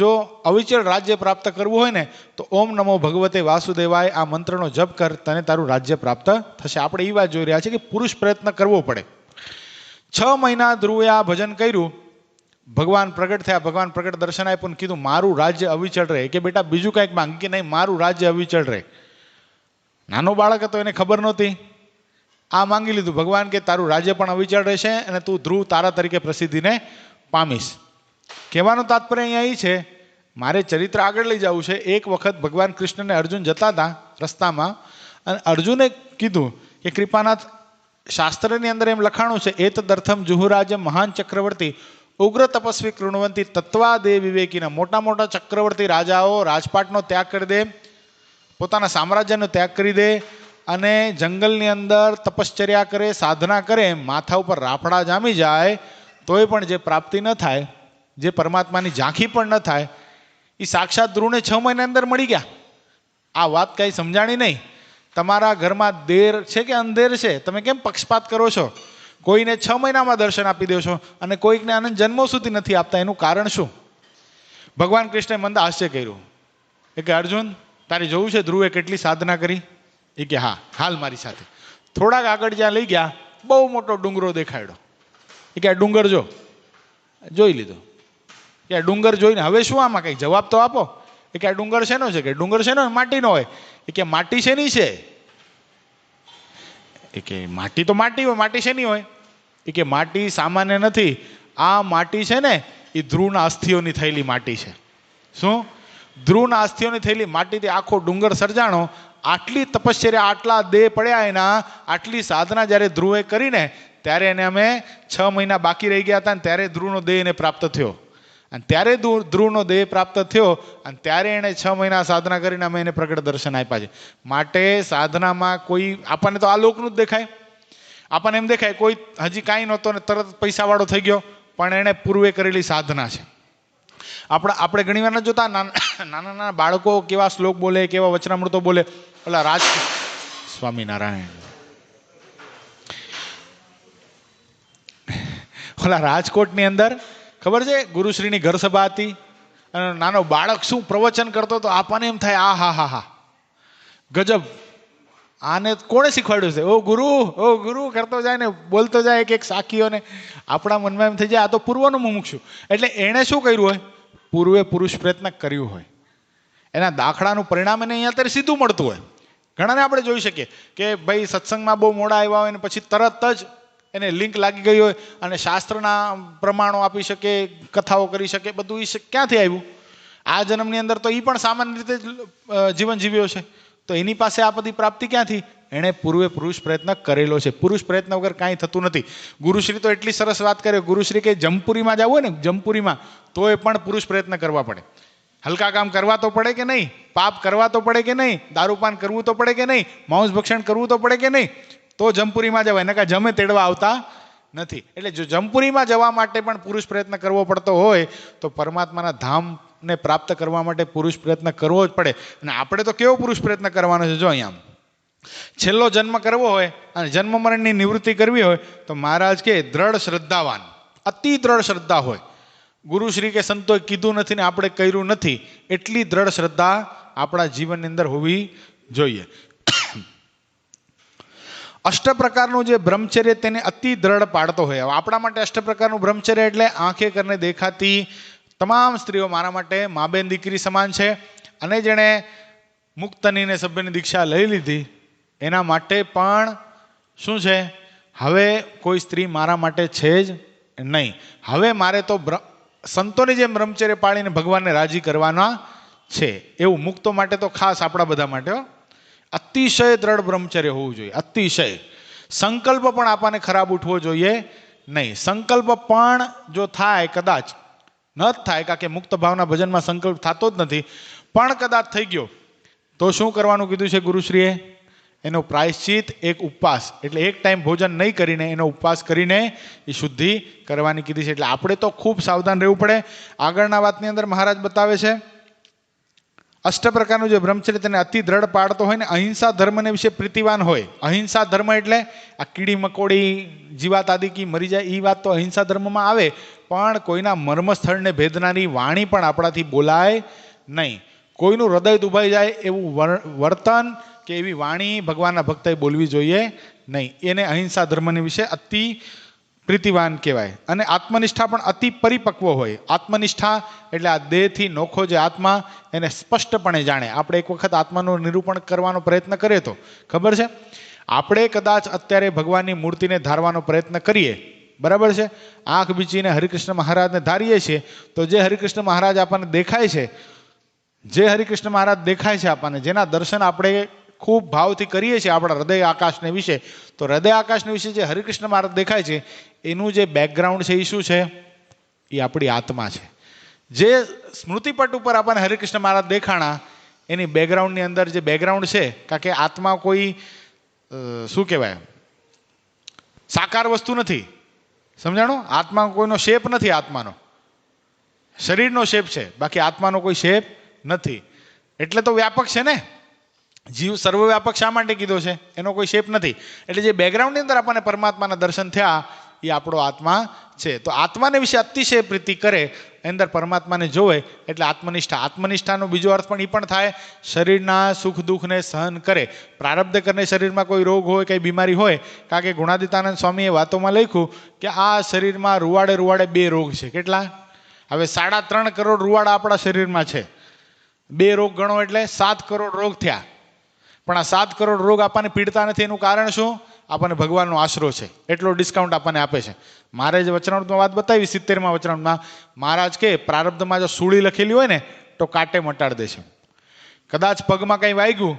Speaker 1: જો અવિચળ રાજ્ય પ્રાપ્ત કરવું હોય ને તો ઓમ નમો ભગવતે વાસુદેવાય આ મંત્રનો જપ કર, તને તારું રાજ્ય પ્રાપ્ત થશે. આપણે એ વાત જોઈ રહ્યા છીએ કે પુરુષ પ્રયત્ન કરવો પડે. 6 મહિના ધ્રુવે આ ભજન કર્યું. ભગવાન પ્રગટ થયા. ભગવાન પ્રગટ દર્શન આપ્યું ને કીધું મારું રાજ્ય અવિચળ રહે. કે બેટા બીજું કંઈક માંગ? કે નહીં, મારું રાજ્ય અવિચળ રહે. નાનો બાળક હતો, એને ખબર નહોતી. આ માંગી લીધું. ભગવાન કે તારું રાજ્ય પણ અવિચળ રહેશે અને તું ધ્રુવ તારા તરીકે પ્રસિદ્ધિને પામીશ. કહેવાનું તાત્પર્ય અહીંયા એ છે, મારે ચરિત્ર આગળ લઈ જવું છે. એક વખત ભગવાન કૃષ્ણને અર્જુન જતા હતા રસ્તામાં અને અર્જુને કીધું કે કૃપાનાથ, શાસ્ત્રની અંદર એમ લખાણું છે એતદર્થમ જુહુરાજ મહાન ચક્રવર્તી ઉગ્ર તપસ્વી કૃણવંતી તત્વાદે વિવેકીના. મોટા મોટા ચક્રવર્તી રાજાઓ રાજપાટનો ત્યાગ કરી દે, પોતાના સામ્રાજ્યનો ત્યાગ કરી દે અને જંગલની અંદર તપશ્ચર્યા કરે, સાધના કરે, માથા ઉપર રાફડા જામી જાય તોય પણ જે પ્રાપ્તિ ન થાય, જે પરમાત્માની ઝાંખી પણ ન થાય, એ સાક્ષાત ધ્રુવને 6 મહિના અંદર મળી ગયા. આ વાત કાંઈ સમજાણી નહીં. તમારા ઘરમાં દેર છે કે અંધેર છે? તમે કેમ પક્ષપાત કરો છો? કોઈને 6 મહિનામાં દર્શન આપી દો છો અને કોઈકને આનંદ જન્મો સુધી નથી આપતા. એનું કારણ શું? ભગવાન કૃષ્ણએ મંદ હાસ્ય કર્યું. એ કે અર્જુન, તારે જોવું છે ધ્રુવે કેટલી સાધના કરી? એ કે હા, હાલ મારી સાથે. થોડાક આગળ જ્યાં લઈ ગયા, બહુ મોટો ડુંગરો દેખાડ્યો. એ કે આ ડુંગર જો. જોઈ લીધો. કે આ ડુંગર જોઈને હવે શું આમાં કંઈક જવાબ તો આપો. એ કે આ ડુંગર શેનો છે? કે ડુંગર શેનો? માટીનો હોય. એ કે માટી શેની છે? એ કે માટી તો માટી હોય, માટી શેની હોય? એ કે માટી સામાન્ય નથી. આ માટી છે ને એ ધ્રુવના અસ્થિઓની થયેલી માટી છે. શું? ધ્રુવના અસ્થિઓની થયેલી માટીથી આખો ડુંગર સર્જાણો. આટલી તપશ્ચર્યા, આટલા દેહ પડ્યા એના, આટલી સાધના જ્યારે ધ્રુવે કરીને ત્યારે એને અમે 6 મહિના બાકી રહી ગયા હતા ને ત્યારે ધ્રુવનો દેહ એને પ્રાપ્ત થયો. અને ત્યારે ધ્રુવનો દેહ પ્રાપ્ત થયો અને ત્યારે એણે 6 મહિના સાધના કરીને અમે એને પ્રગટ દર્શન આપ્યા છે. માટે સાધનામાં કોઈ આપણને તો આ લોકનું જ દેખાય, આપણને એમ દેખાય કોઈ હજી કાંઈ નહોતો ને તરત પૈસાવાળો થઈ ગયો, પણ એણે પૂર્વે કરેલી સાધના છે. આપણે ઘણી વાર જોતા નાના બાળકો કેવા શ્લોક બોલે, કેવા વચનામૃતો બોલે. ઓલા સ્વામિનારાયણ, ઓલા રાજકોટની અંદર ખબર છે ગુરુશ્રીની ઘર સભા હતી અને નાનો બાળક શું પ્રવચન કરતો હતો. આપણને એમ થાય આ હા હા હા ગજબ, આને કોણે શીખવાડ્યું છે? ઓ ગુરુ કરતો જાય ને બોલતો જાય એક સાખીઓને. આપણા મનમાં એમ થઈ જાય આ તો પૂર્વનું મુમુક્ષુ. એટલે એણે શું કર્યું હોય? પૂર્વે પુરુષ પ્રયત્ન કર્યું હોય, એના દાખલાનું પરિણામ એને અહીંયા અત્યારે સીધું મળતું હોય. ઘણાને આપણે જોઈ શકીએ કે ભાઈ સત્સંગમાં બહુ મોડા આવ્યા હોય ને પછી તરત જ એને લિંક લાગી ગઈ હોય અને શાસ્ત્રના પ્રમાણો આપી શકે, કથાઓ કરી શકે. બધું એ ક્યાંથી આવ્યું? આ જન્મની અંદર તો એ પણ સામાન્ય રીતે જીવન જીવ્યો છે, તો એની પાસે આ બધી પ્રાપ્તિ ક્યાંથી? એણે પૂર્વે પુરુષ પ્રયત્ન કરેલો છે. પુરુષ પ્રયત્ન વગર કાંઈ થતું નથી. ગુરુશ્રી તો એટલી સરસ વાત કરે, ગુરુશ્રી કે જમપુરીમાં જવું હોય ને, જમપુરીમાં તો એ પણ પુરુષ પ્રયત્ન કરવા પડે. હલકા કામ કરવા તો પડે કે નહીં? પાપ કરવા તો પડે કે નહીં? દારૂપાન કરવું તો પડે કે નહીં? માંસ ભક્ષણ કરવું તો પડે કે નહીં? તો જમપુરીમાં જવાય, એને કાંઈ જમે તેડવા આવતા નથી. એટલે જો જમપુરીમાં જવા માટે પણ પુરુષ પ્રયત્ન કરવો પડતો હોય તો પરમાત્માના ધામને પ્રાપ્ત કરવા માટે પુરુષ પ્રયત્ન કરવો જ પડે. અને આપણે તો કેવો પુરુષ પ્રયત્ન કરવાનો છે? જો અહીંયા છેલ્લો જન્મ કરવો હોય અને જન્મ મરણની નિવૃત્તિ કરવી હોય તો મહારાજ કે દ્રઢ શ્રદ્ધાવાન, અતિ દ્રઢ શ્રદ્ધા હોય. ગુરુશ્રી કે સંતોએ કીધું નથી ને આપણે કર્યું નથી, એટલી દ્રઢ શ્રદ્ધા આપણા જીવનની અંદર હોવી જોઈએ. અષ્ટ પ્રકારનું જે બ્રહ્મચર્ય તેને અતિ દ્રઢ પાડતો હોય. આપણા માટે અષ્ટ પ્રકારનું બ્રહ્મચર્ય એટલે આંખે કરીને દેખાતી તમામ સ્ત્રીઓ મારા માટે મા બેન દીકરી સમાન છે. અને જેણે મુક્તની ને સભ્યની દીક્ષા લઈ લીધી એના માટે પણ શું છે? હવે કોઈ સ્ત્રી મારા માટે છે જ નહીં. હવે મારે તો સંતોની જેમ બ્રહ્મચર્ય પાળીને ભગવાનને રાજી કરવાના છે. એવું મુક્તો માટે તો ખાસ આપણા બધા માટે અતિશય દ્રઢ બ્રહ્મચર્ય હોવું જોઈએ. અતિશય. સંકલ્પ પણ આપણને ખરાબ ઉઠવો જોઈએ નહીં. સંકલ્પ પણ જો થાય, કદાચ ન જ થાય, કારણ કે મુક્ત ભાવના ભજનમાં સંકલ્પ થતો જ નથી, પણ કદાચ થઈ ગયો તો શું કરવાનું કીધું છે ગુરુશ્રીએ? એનો પ્રાયશ્ચિત એક ઉપવાસ, એટલે એક ટાઈમ ભોજન નહીં કરીને એનો ઉપવાસ કરીને એ શુદ્ધિ કરવાની કીધી છે. એટલે આપણે તો ખૂબ સાવધાન રહેવું પડે. આગળના વાતની અંદર મહારાજ બતાવે છે અષ્ટ પ્રકારનું જે બ્રહ્મચર્ય તેને અતિ દ્રઢ પાડતો હોય ને અહિંસા ધર્મને વિશે પ્રીતિવાન હોય. અહિંસા ધર્મ એટલે આ કીડી મકોડી જીવાત આદિ કી મરી જાય એ વાત તો અહિંસા ધર્મમાં આવે, પણ કોઈના મર્મસ્થળને ભેદનારી વાણી પણ આપણાથી બોલાય નહીં. કોઈનું હૃદય દુભાઈ જાય એવું વર્તન કે એવી વાણી ભગવાનના ભક્તએ બોલવી જોઈએ નહીં. એને અહિંસા ધર્મની વિશે અતિ પ્રીતિવાન કહેવાય. અને આત્મનિષ્ઠા પણ અતિ પરિપક્વ હોય. આત્મનિષ્ઠા એટલે આ દેહથી નોખો જે આત્મા એને સ્પષ્ટપણે જાણે. આપણે એક વખત આત્માનું નિરૂપણ કરવાનો પ્રયત્ન કરીએ તો ખબર છે, આપણે કદાચ અત્યારે ભગવાનની મૂર્તિને ધારવાનો પ્રયત્ન કરીએ, બરાબર છે, આંખ બીચીને હરિકૃષ્ણ મહારાજને ધારીએ છીએ, તો જે હરિકૃષ્ણ મહારાજ આપણને દેખાય છે, આપણને જેના દર્શન આપણે ખૂબ ભાવથી કરીએ છીએ આપણા હૃદય આકાશને વિશે, તો હૃદય આકાશને વિશે જે હરિકૃષ્ણ મહારાજ દેખાય છે એનું જે બેકગ્રાઉન્ડ છે એ શું છે? એ આપણી આત્મા છે. જે સ્મૃતિપટ ઉપર આપણને હરિકૃષ્ણ મહારાજ દેખાણા એની બેકગ્રાઉન્ડની અંદર જે બેકગ્રાઉન્ડ છે, કારણ કે આત્મા કોઈ શું કહેવાય સાકાર વસ્તુ નથી, સમજાણું? આત્મા કોઈનો શેપ નથી. આત્માનો શરીરનો શેપ છે, બાકી આત્માનો કોઈ શેપ નથી. એટલે તો વ્યાપક છે ને. જીવ સર્વવ્યાપક શા માટે કીધો છે? એનો કોઈ શેપ નથી. એટલે જે બેકગ્રાઉન્ડની અંદર આપણને પરમાત્માના દર્શન થયા એ આપણો આત્મા છે. તો આત્માને વિશે અતિશય પ્રીતિ કરે, અંદર પરમાત્માને જોવે એટલે આત્મનિષ્ઠા. આત્મનિષ્ઠાનો બીજો અર્થ પણ એ પણ થાય શરીરના સુખ દુઃખને સહન કરે. પ્રારબ્ધ કરીને શરીરમાં કોઈ રોગ હોય, કંઈ બીમારી હોય, કારણ કે ગુણાદિતાનંદ સ્વામીએ વાતોમાં લખ્યું કે આ શરીરમાં રૂવાડે 2 રોગ છે. કેટલા? હવે 3.5 કરોડ રૂવાડા આપણા શરીરમાં છે. 2 રોગ ગણો એટલે 7 કરોડ રોગ થયા. પણ આ 7 કરોડ રોગ આપણને પીડતા નથી. એનું કારણ શું? આપણને ભગવાનનો આશરો છે, એટલો ડિસ્કાઉન્ટ આપણને આપે છે. મારે જે વચનામૃતમાં વાત બતાવી 70મા વચનામૃતમાં મહારાજ કે પ્રારબ્ધમાં જો સૂળી લખેલી હોય ને તો કાંટે મટાડી દેશે. કદાચ પગમાં કંઈ વાગ્યું,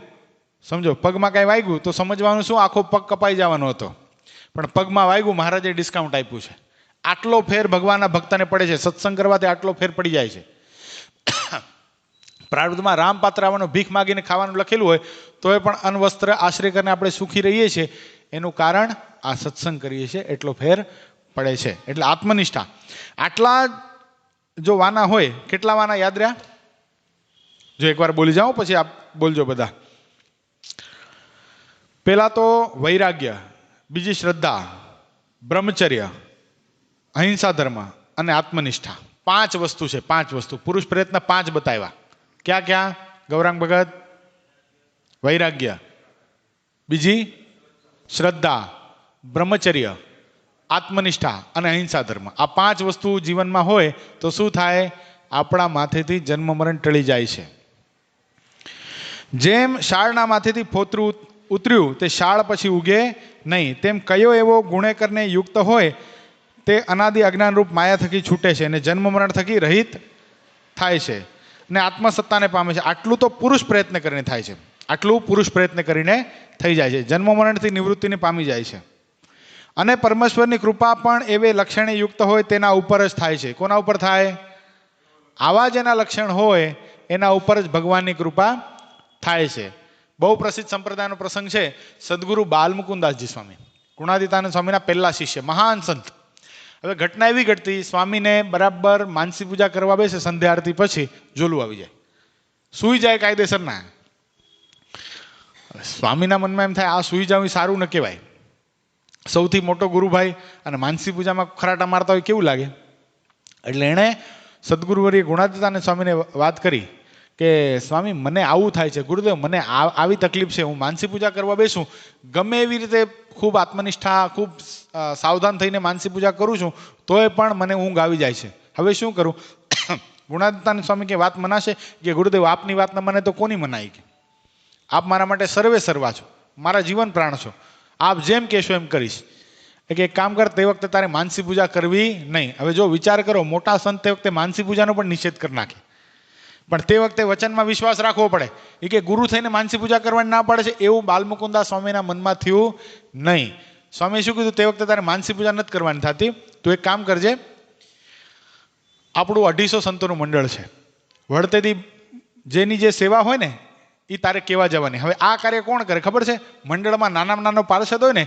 Speaker 1: સમજો પગમાં કંઈ વાગ્યું તો સમજવાનું શું, આખો પગ કપાઈ જવાનો હતો, પણ પગમાં વાગ્યું, મહારાજે ડિસ્કાઉન્ટ આપ્યું છે. આટલો ફેર ભગવાનના ભક્તને પડે છે. સત્સંગ કરવાથી આટલો ફેર પડી જાય છે. પ્રારબ્ધમાં રામ પાત્ર આવવાનો ભીખ માગીને ખાવાનું લખેલું હોય તોય પણ અન્વસ્ત્ર આશ્રય કરીને આપણે સુખી રહીએ છીએ. એનું કારણ આ સત્સંગ કરીએ છીએ એટલો ફેર પડે છે. એટલે આત્મનિષ્ઠા. આટલા જો વાના હોય, કેટલા વાના યાદ રહ્યા? જો એકવાર બોલી જાઓ પછી આપ બોલજો બધા. પેલા તો વૈરાગ્ય, બીજી શ્રદ્ધા, બ્રહ્મચર્ય, અહિંસા ધર્મ અને આત્મનિષ્ઠા. 5 વસ્તુ છે. 5 વસ્તુ પુરુષ પ્રયત્ન 5 બતાવ્યા. ક્યાં ક્યાં ગૌરાંગ ભગત? વૈરાગ્ય, બીજી શ્રદ્ધા, બ્રહ્મચર્ય, આત્મનિષ્ઠા અને અહિંસા ધર્મ. આ 5 વસ્તુ જીવનમાં હોય તો શું થાય? આપણા માથેથી જન્મ મરણ ટળી જાય છે. જેમ શાળના માથેથી ફોતરું ઉતર્યું તે શાળ પછી ઉગે નહીં, તેમ કયો એવો ગુણેકરને યુક્ત હોય તે અનાદિ અજ્ઞાનરૂપ માયા થકી છૂટે છે અને જન્મ મરણ થકી રહિત થાય છે અને આત્મસત્તાને પામે છે. આટલું તો પુરુષ પ્રયત્ન કરીને થાય છે. આટલું પુરુષ પ્રયત્ન કરીને થઈ જાય છે. જન્મ મરણથી નિવૃત્તિને પામી જાય છે. અને પરમેશ્વરની કૃપા પણ એવે લક્ષણે યુક્ત હોય તેના ઉપર જ થાય છે. કોના ઉપર થાય? આવા જ એના લક્ષણ હોય એના ઉપર જ ભગવાનની કૃપા થાય છે. બહુ પ્રસિદ્ધ સંપ્રદાયનો પ્રસંગ છે. સદગુરુ બાલમુકુદાસજી સ્વામી, ગુણાતીતાનંદ સ્વામીના પહેલા શિષ્ય, મહાન સંત. હવે ઘટના એવી ઘટતી, સ્વામીને બરાબર માનસી પૂજા કરવા બેસે, સંધ્યા આરતી પછી ઝોલું આવી જાય, સૂઈ જાય કાયદેસર ના. સ્વામીના મનમાં એમ થાય, આ સૂઈ જાવ એ સારું ન કહેવાય. સૌથી મોટો ગુરુભાઈ અને માનસી પૂજામાં ખરાટા મારતા હોય કેવું લાગે? એટલે એણે સદગુરુવર્ય ગુણાતીતાનંદ સ્વામીને વાત કરી કે સ્વામી મને આવું થાય છે, ગુરુદેવ મને આવી તકલીફ છે, હું માનસી પૂજા કરવા બેસું, ગમે એવી રીતે ખૂબ આત્મનિષ્ઠા, ખૂબ સાવધાન થઈને માનસી પૂજા કરું છું તોય પણ મને ઊંઘ આવી જાય છે. હવે શું કરું? ગુણાતીતાનંદ સ્વામી કે વાત મનાશે? કે ગુરુદેવ આપની વાત ન મને તો કોની મનાય? કે આપ મારા માટે સર્વે સર્વા છો, મારા જીવન પ્રાણ છો, આપ જેમ કહેશો એમ કરીશ. કે એક કામ કર, તે વખતે તારે માનસી પૂજા કરવી નહીં. હવે જો વિચાર કરો, મોટા સંત તે વખતે માનસી પૂજાનો પણ નિષેધ કરી નાખે, પણ તે વખતે વચનમાં વિશ્વાસ રાખવો પડે. એ કે ગુરુ થઈને માનસી પૂજા કરવાની ના પડે છે, એવું બાલમુકુદાસ સ્વામીના મનમાં થયું નહીં. સ્વામીએ શું કીધું? તે વખતે તારે માનસી પૂજા નથી કરવાની થતી, તું એક કામ કરજે, આપણું 250 સંતોનું મંડળ છે, વળતેથી જેની જે સેવા હોય ને એ તારે કેવા જવાની. હવે આ કાર્ય કોણ કરે ખબર છે? મંડળમાં નાનામાં નાનો પાર્ષદ હોય ને,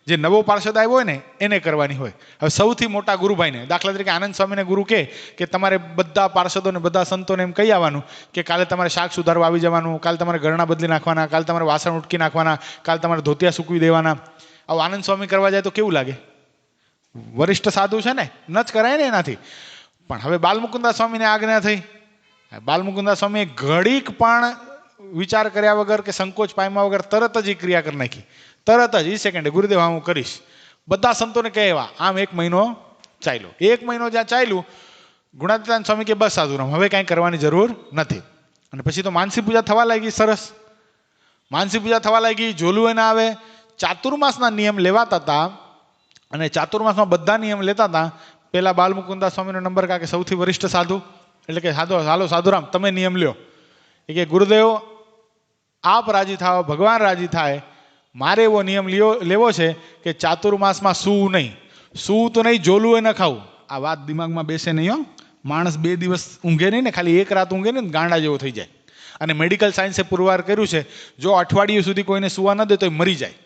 Speaker 1: જે નવો પાર્ષદ આવ્યો હોય ને એને કરવાની હોય. હવે સૌથી મોટા ગુરુભાઈને, દાખલા તરીકે આનંદ સ્વામીને ગુરુ કે તમારે બધા પાર્ષદોને, બધા સંતોને એમ કહી આવવાનું કે કાલે તમારે શાક સુધારવા આવી જવાનું, કાલે તમારે ગરણા બદલી નાખવાના, કાલે તમારે વાસણ ઉટકી નાખવાના, કાલે તમારે ધોતિયા સૂકવી દેવાના. આવું આનંદ સ્વામી કરવા જાય તો કેવું લાગે? વરિષ્ઠ સાધુ છે ને, ન જ કરાય ને એનાથી. પણ હવે બાલમુકુદાસ સ્વામીને આજ્ઞા થઈ. બાલમુકુદાસ સ્વામીએ ઘડીક પણ વિચાર કર્યા વગર કે સંકોચ પામ્યા વગર તરત જ એ ક્રિયા કરી નાખી. તરત જ એ સેકન્ડે, ગુરુદેવ હા હું કરીશ. બધા સંતોને કહેવા. આમ 1 મહિનો ચાલ્યો. 1 મહિનો જ્યાં ચાલ્યું, ગુણાતીતાનંદ સ્વામી કે બસ સાધુરામ, હવે કાંઈ કરવાની જરૂર નથી. અને પછી તો માનસી પૂજા થવા લાગી. સરસ માનસી પૂજા થવા લાગી. ઝોલું ના આવે. ચાતુર્માસના નિયમ લેવાતા હતા અને ચાતુર્માસમાં બધા નિયમ લેતા હતા. પેલા બાલમુકુદાસ સ્વામીનો નંબર કાકે સૌથી વરિષ્ઠ સાધુ, એટલે કે સાધુ, હાલો સાધુરામ તમે નિયમ લ્યો. એ કે ગુરુદેવ આપ રાજી થાવ, ભગવાન રાજી થાય, મારે એવો નિયમ લેવો છે કે ચાતુર્માસમાં સૂવું નહીં. સૂવું તો નહીં, જોલું એ ન ખાવું. આ વાત દિમાગમાં બેસે નહીં હો. માણસ 2 દિવસ ઊંઘે નહીં ને, ખાલી 1 રાત ઊંઘે ને ગાંડા જેવો થઈ જાય. અને મેડિકલ સાયન્સે પુરવાર કર્યું છે, જો અઠવાડિયું સુધી કોઈને સૂવા ન દે તો મરી જાય.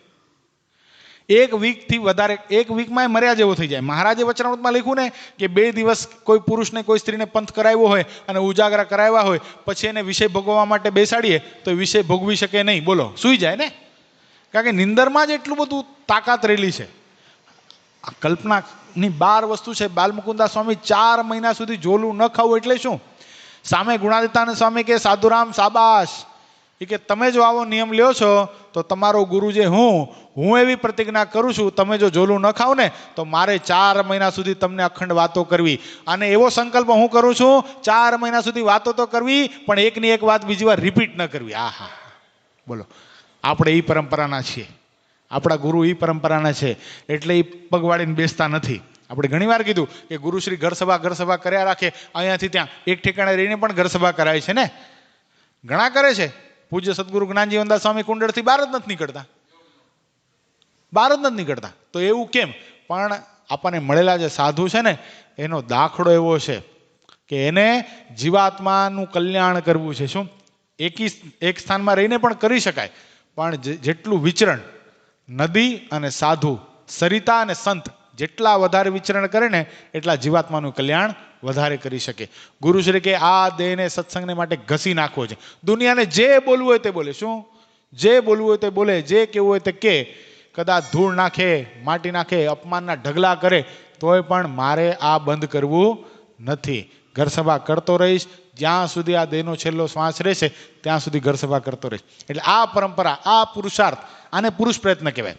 Speaker 1: 1 વીકથી વધારે, 1 વીકમાં મર્યા જેવો થઈ જાય. મહારાજે વચનામૃતમાં લખ્યું ને કે 2 દિવસ કોઈ પુરુષને કોઈ સ્ત્રીને પંથ કરાવ્યો હોય અને ઉજાગરા કરાવ્યા હોય, પછી એને વિષય ભોગવવા માટે બેસાડીએ તો વિષય ભોગવી શકે નહીં. બોલો, સૂઈ જાય ને. કારણ કે નિંદરમાં જ એટલું બધું તાકાત રહેલી છે. આ કલ્પનાની 12 વસ્તુ છે. બાલમુકુદાસ સ્વામી 4 મહિના સુધી જોલું ન ખાવું એટલે શું? સામે ગુણાતીતાનંદ સ્વામી કે સાધુરામ શાબાશ, એ કે તમે જો આવો નિયમ લ્યો છો તો તમારો ગુરુ જે હું એવી પ્રતિજ્ઞા કરું છું, તમે જો જોલું ન ખાવ ને તો મારે 4 મહિના સુધી તમને અખંડ વાતો કરવી. અને એવો સંકલ્પ હું કરું છું, 4 મહિના સુધી વાતો તો કરવી, પણ એકની એક વાત બીજી વાર રિપીટ ન કરવી. આહા, બોલો. આપણે એ પરંપરાના છીએ, આપણા ગુરુ એ પરંપરાના છે, એટલે એ પગવાળીને બેસતા નથી. આપણે ઘણીવાર કીધું કે ગુરુશ્રી ઘર સભા કર્યા રાખે, અહીંયાથી ત્યાં એક ઠેકાણે રહીને પણ ઘર સભા કરાય છે ને, ઘણા કરે છે. પૂજ્ય સદગુરુ જ્ઞાનજીવનદાસ સ્વામી કુંડળથી બહાર જ નથી નીકળતા. તો એવું કેમ? પણ આપણને મળેલા જે સાધુ છે ને એનો દાખલો એવો છે કે એને જીવાત્માનું કલ્યાણ કરવું છે. શું એક સ્થાનમાં રહીને પણ કરી શકાય, પણ જેટલું વિચરણ નદી અને સાધુ, સરિતા અને સંત જેટલા વધારે વિચરણ કરે ને એટલા જીવાત્માનું કલ્યાણ વધારે કરી શકે. ગુરુશ્રી કે આ દેહને સત્સંગને માટે ઘસી નાખવો છે. દુનિયાને જે બોલવું હોય તે બોલે. શું? જે બોલવું હોય તે બોલે, જે કેવું હોય તે કે. કદાચ ધૂળ નાખે, માટી નાખે, અપમાનના ઢગલા કરે, તોય પણ મારે આ બંધ કરવું નથી. ઘર સભા કરતો રહીશ જ્યાં સુધી આ દેહનો છેલ્લો શ્વાસ રહેશે, ત્યાં સુધી ઘર સભા કરતો રહીશ. એટલે આ પરંપરા, આ પુરુષાર્થ, આને પુરુષ પ્રયત્ન કહેવાય.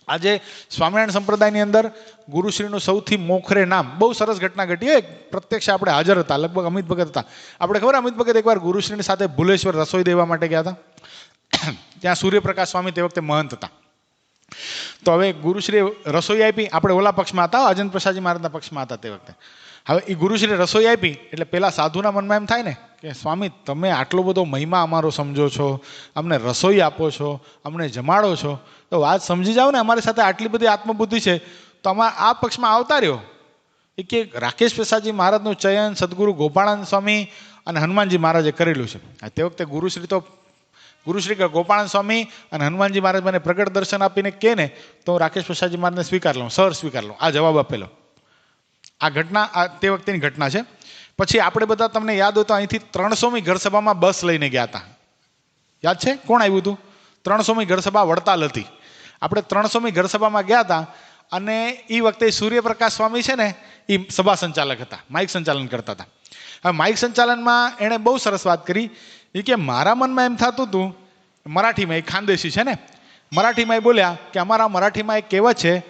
Speaker 1: આજે સ્વામિનારાયણ સંપ્રદાયની અંદર ગુરુશ્રીનું સૌથી મોખરે નામ, બહુ સરસ ઘટના ઘટી. પ્રત્યક્ષ આપણે હાજર હતા, લગભગ અમિત ભગત હતા. આપણે ખબર, અમિત ભગત એકવાર ગુરુશ્રીની સાથે ભુલેશ્વર રસોઈ દેવા માટે ગયા હતા. ત્યાં સૂર્યપ્રકાશ સ્વામી તે વખતે મહંત હતા. તો હવે ગુરુશ્રીએ રસોઈ આપી. આપણે ઓલા પક્ષમાં હતા, અજંત પ્રસાદજી મહારાજના પક્ષમાં હતા તે વખતે. હવે એ ગુરુશ્રીએ રસોઈ આપી એટલે પેલા સાધુના મનમાં એમ થાય ને કે સ્વામી તમે આટલો બધો મહિમા અમારો સમજો છો, અમને રસોઈ આપો છો, અમને જમાડો છો, તો વાત સમજી જાઓ ને, અમારી સાથે આટલી બધી આત્મબુદ્ધિ છે તો અમારા આ પક્ષમાં આવતા રહ્યો. એ કે રાકેશ પ્રસાદજી મહારાજનું ચયન સદગુરુ ગોપાળાનંદ સ્વામી અને હનુમાનજી મહારાજે કરેલું છે. તે વખતે ગુરુશ્રી કે ગોપાળાનંદ સ્વામી અને હનુમાનજી મહારાજ મને પ્રગટ દર્શન આપીને કહે ને તો રાકેશ પ્રસાદજી મહારાજને સ્વીકાર લઉં, સ્વીકાર લઉં. આ જવાબ આપેલો. આ ઘટના તે વખતેની ઘટના છે. પછી આપણે બધા, તમને યાદ હોય તો અહીંથી 300મી ઘર સભામાં બસ લઈને ગયા હતા. યાદ છે? કોણ આવ્યું હતું? 300મી ઘર સભા વડતાલ હતી. આપણે 300મી ઘર સભામાં ગયા હતા અને એ વખતે સૂર્યપ્રકાશ સ્વામી છે ને એ સભા સંચાલક હતા, માઇક સંચાલન કરતા હતા. હવે માઇક સંચાલનમાં એણે બહુ સરસ વાત કરી. એ કે મારા મનમાં એમ થતું હતું, મરાઠીમાં, એ ખાનદેશી છે ને, મરાઠીમાં એ બોલ્યા કે અમારા મરાઠીમાં એક કહેવત છે